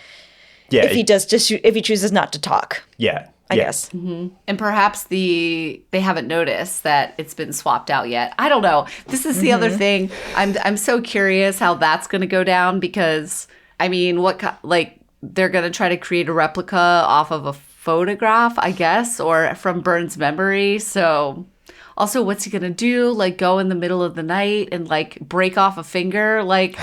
Yeah. If he chooses not to talk. Yeah. I guess. And perhaps they haven't noticed that it's been swapped out yet. I don't know. This is the other thing. I'm so curious how that's going to go down because I mean, they're going to try to create a replica off of a photograph, I guess, or from Byrne's memory. So also, what's he going to do? Like go in the middle of the night and like break off a finger? Like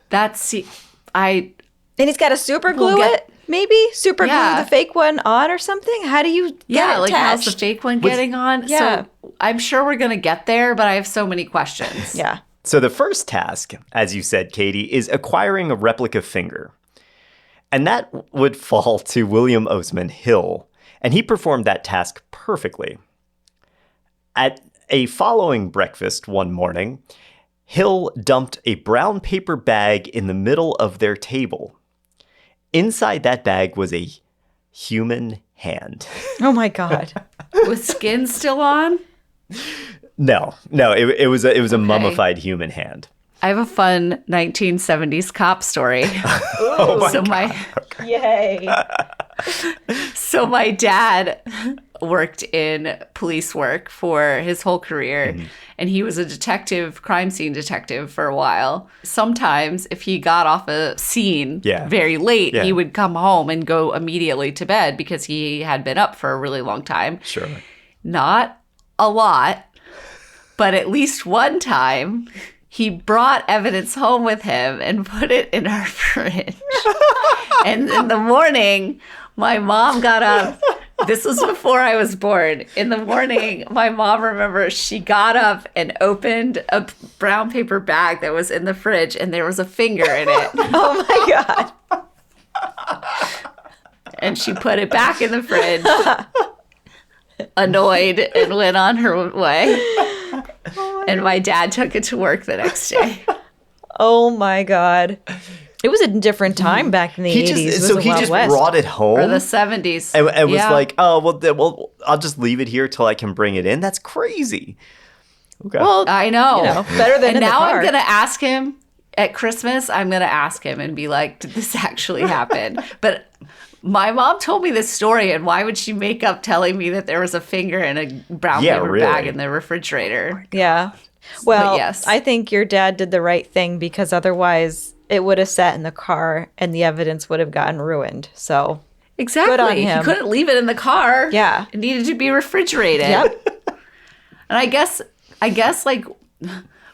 that's And he's got to super glue it. Maybe super glue the fake one on or something. How do you get it like attached? how's the fake one getting on? Yeah. So I'm sure we're gonna get there, but I have so many questions. Yeah. So the first task, as you said, Katie, is acquiring a replica finger. And that would fall to William Osman Hill. And he performed that task perfectly. At a following breakfast one morning, Hill dumped a brown paper bag in the middle of their table. Inside that bag was a human hand. Oh my God. With skin still on? No, it was a mummified human hand. I have a fun 1970s cop story. Yay. So my dad worked in police work for his whole career, and he was a crime scene detective for a while. Sometimes if he got off a scene very late, he would come home and go immediately to bed because he had been up for a really long time. Sure. Not a lot, but at least one time he brought evidence home with him and put it in our fridge. And in the morning, my mom got up. This was before I was born. In the morning, my mom remembers she got up and opened a brown paper bag that was in the fridge, and there was a finger in it. Oh my God. And she put it back in the fridge, annoyed, and went on her way. And my dad took it to work the next day. Oh my God. It was a different time back in the 80s. He Wild just West. brought it home. Or the 70s. And was like, oh, well, I'll just leave it here till I can bring it in. That's crazy. Okay. Well, I know. Better than and in now the car. I'm going to ask him at Christmas. I'm going to ask him and be like, did this actually happen? But my mom told me this story, and why would she make up telling me that there was a finger in a brown paper bag in the refrigerator? Yeah. Well, yes. I think your dad did the right thing because otherwise it would have sat in the car and the evidence would have gotten ruined. So Exactly. good on him. He couldn't leave it in the car. Yeah. It needed to be refrigerated. Yep. And I guess like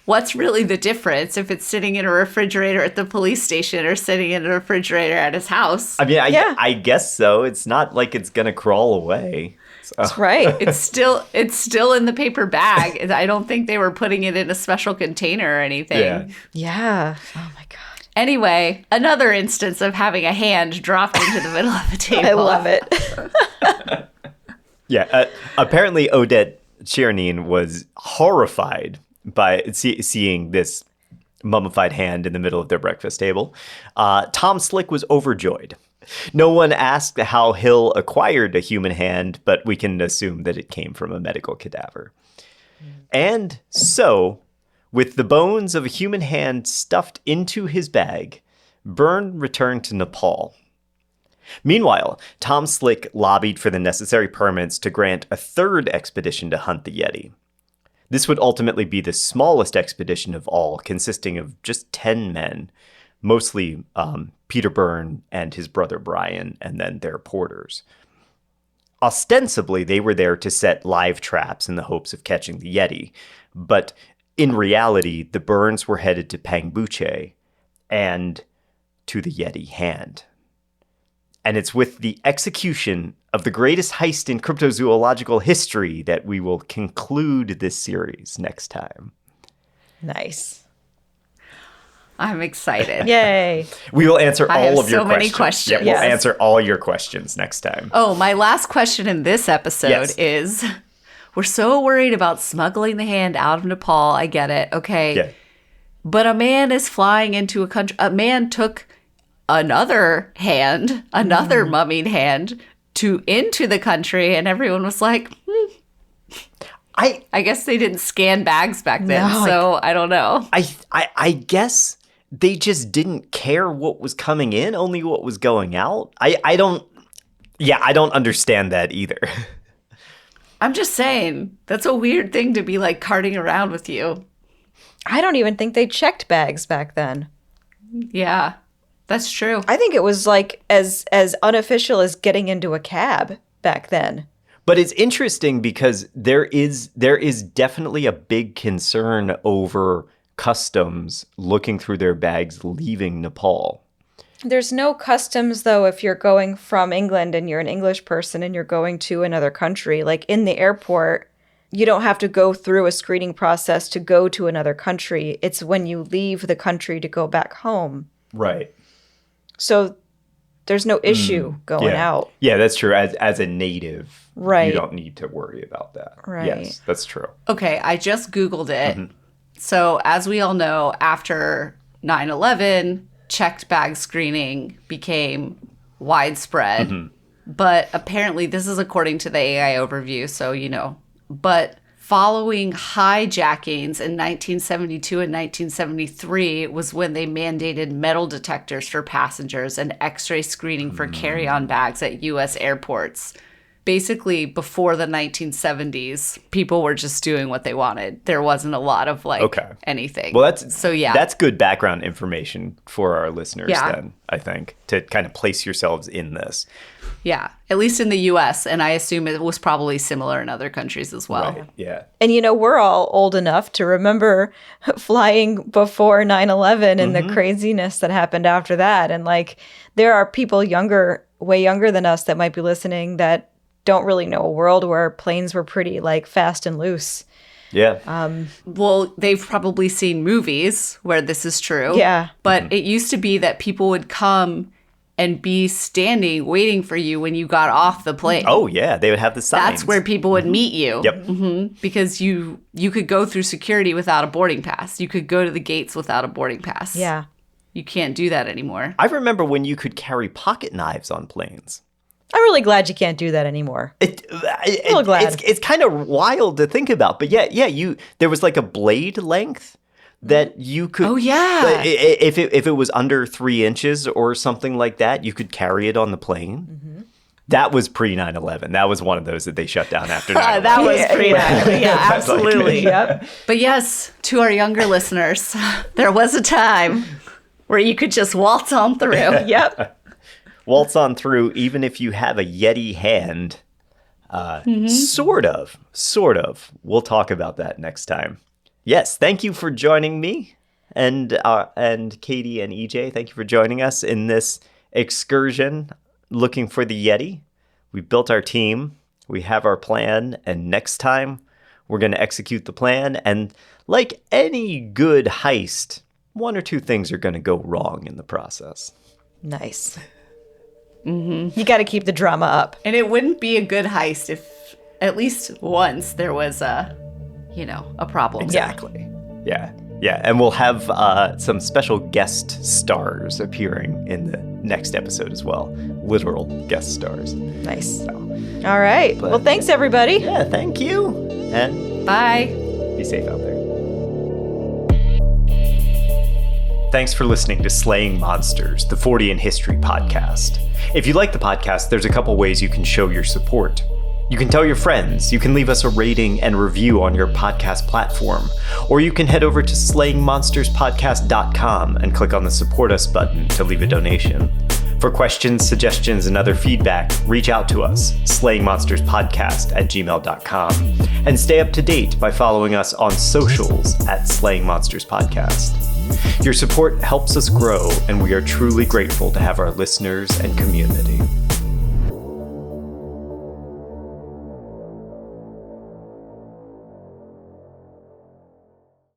what's really the difference if it's sitting in a refrigerator at the police station or sitting in a refrigerator at his house? I mean, I guess so. It's not like it's going to crawl away. So. That's right. It's still in the paper bag. I don't think they were putting it in a special container or anything. Yeah. Yeah. Oh my God. Anyway, another instance of having a hand dropped into the middle of the table. I love it. Yeah. Apparently, Odette Chernin was horrified by seeing this mummified hand in the middle of their breakfast table. Tom Slick was overjoyed. No one asked how Hill acquired a human hand, but we can assume that it came from a medical cadaver. And so, with the bones of a human hand stuffed into his bag, Byrne returned to Nepal. Meanwhile, Tom Slick lobbied for the necessary permits to grant a third expedition to hunt the Yeti. This would ultimately be the smallest expedition of all, consisting of just 10 men, mostly Peter Byrne and his brother Brian, and then their porters. Ostensibly, they were there to set live traps in the hopes of catching the Yeti, but in reality, the Byrnes were headed to Pangboche and to the Yeti Hand. And it's with the execution of the greatest heist in cryptozoological history that we will conclude this series next time. Nice. I'm excited. Yay. We will answer I all have of your so many questions. Yeah, questions. we'll answer all your questions next time. Oh, my last question in this episode Yes. is, we're so worried about smuggling the hand out of Nepal. I get it. Okay. Yeah. But a man is flying into a country. A man took another hand, another mummied hand, into the country, and everyone was like, I guess they didn't scan bags back then, No, so I don't know. I guess they just didn't care what was coming in, only what was going out. I don't understand that either. I'm just saying, that's a weird thing to be like carting around with you. I don't even think they checked bags back then. Yeah, that's true. I think it was like as unofficial as getting into a cab back then. But it's interesting because there is definitely a big concern over customs looking through their bags leaving Nepal. There's no customs, though, if you're going from England and you're an English person and you're going to another country. Like in the airport, you don't have to go through a screening process to go to another country. It's when you leave the country to go back home. Right. So there's no issue going out. Yeah, that's true. As a native, Right. you don't need to worry about that. Right. Yes, that's true. Okay, I just Googled it. So, as we all know, after 9/11, checked bag screening became widespread. But apparently, this is according to the AI overview, so you know. But following hijackings in 1972 and 1973 was when they mandated metal detectors for passengers and x-ray screening for carry-on bags at U.S. airports. Basically, before the 1970s, people were just doing what they wanted. There wasn't a lot of anything. Well, yeah. That's good background information for our listeners. Yeah. Then I think to kind of place yourselves in this. Yeah, at least in the U.S., and I assume it was probably similar in other countries as well. Right. Yeah. And, you know, we're all old enough to remember flying before 9/11 and the craziness that happened after that. And, like, there are people way younger than us that might be listening that don't really know a world where planes were pretty, like, fast and loose. Yeah. Well, they've probably seen movies where this is true. Yeah. But it used to be that people would come and be standing waiting for you when you got off the plane. Oh, yeah. They would have the signs. That's where people would meet you. Yep. Because you could go through security without a boarding pass. You could go to the gates without a boarding pass. Yeah. You can't do that anymore. I remember when you could carry pocket knives on planes. I'm really glad you can't do that anymore. Real glad. It's kind of wild to think about, but there was like a blade length that you could. Oh, yeah. If it was under 3 inches or something like that, you could carry it on the plane. That was pre 9/11. That was one of those that they shut down after 9/11. That was pretty Yeah, absolutely. Yep. But yes, to our younger listeners, there was a time where you could just waltz on through. Yep. Waltz on through, even if you have a Yeti hand. Sort of. We'll talk about that next time. Yes, thank you for joining me, and Katie and EJ. Thank you for joining us in this excursion looking for the Yeti. We built our team. We have our plan, and next time we're going to execute the plan. And like any good heist, 1 or 2 things are going to go wrong in the process. Nice. You got to keep the drama up. And it wouldn't be a good heist if at least once there was a problem. Exactly. Yeah. And we'll have some special guest stars appearing in the next episode as well. Literal guest stars. Nice. All right. Well, thanks, everybody. Yeah, thank you. And Bye. be safe out there. Thanks for listening to Slaying Monsters, the 40 in History podcast. If you like the podcast, there's a couple ways you can show your support. You can tell your friends, you can leave us a rating and review on your podcast platform, or you can head over to slayingmonsterspodcast.com and click on the Support Us button to leave a donation. For questions, suggestions, and other feedback, reach out to us, slayingmonsterspodcast@gmail.com, and stay up to date by following us on socials at Slaying Monsters Podcast. Your support helps us grow, and we are truly grateful to have our listeners and community.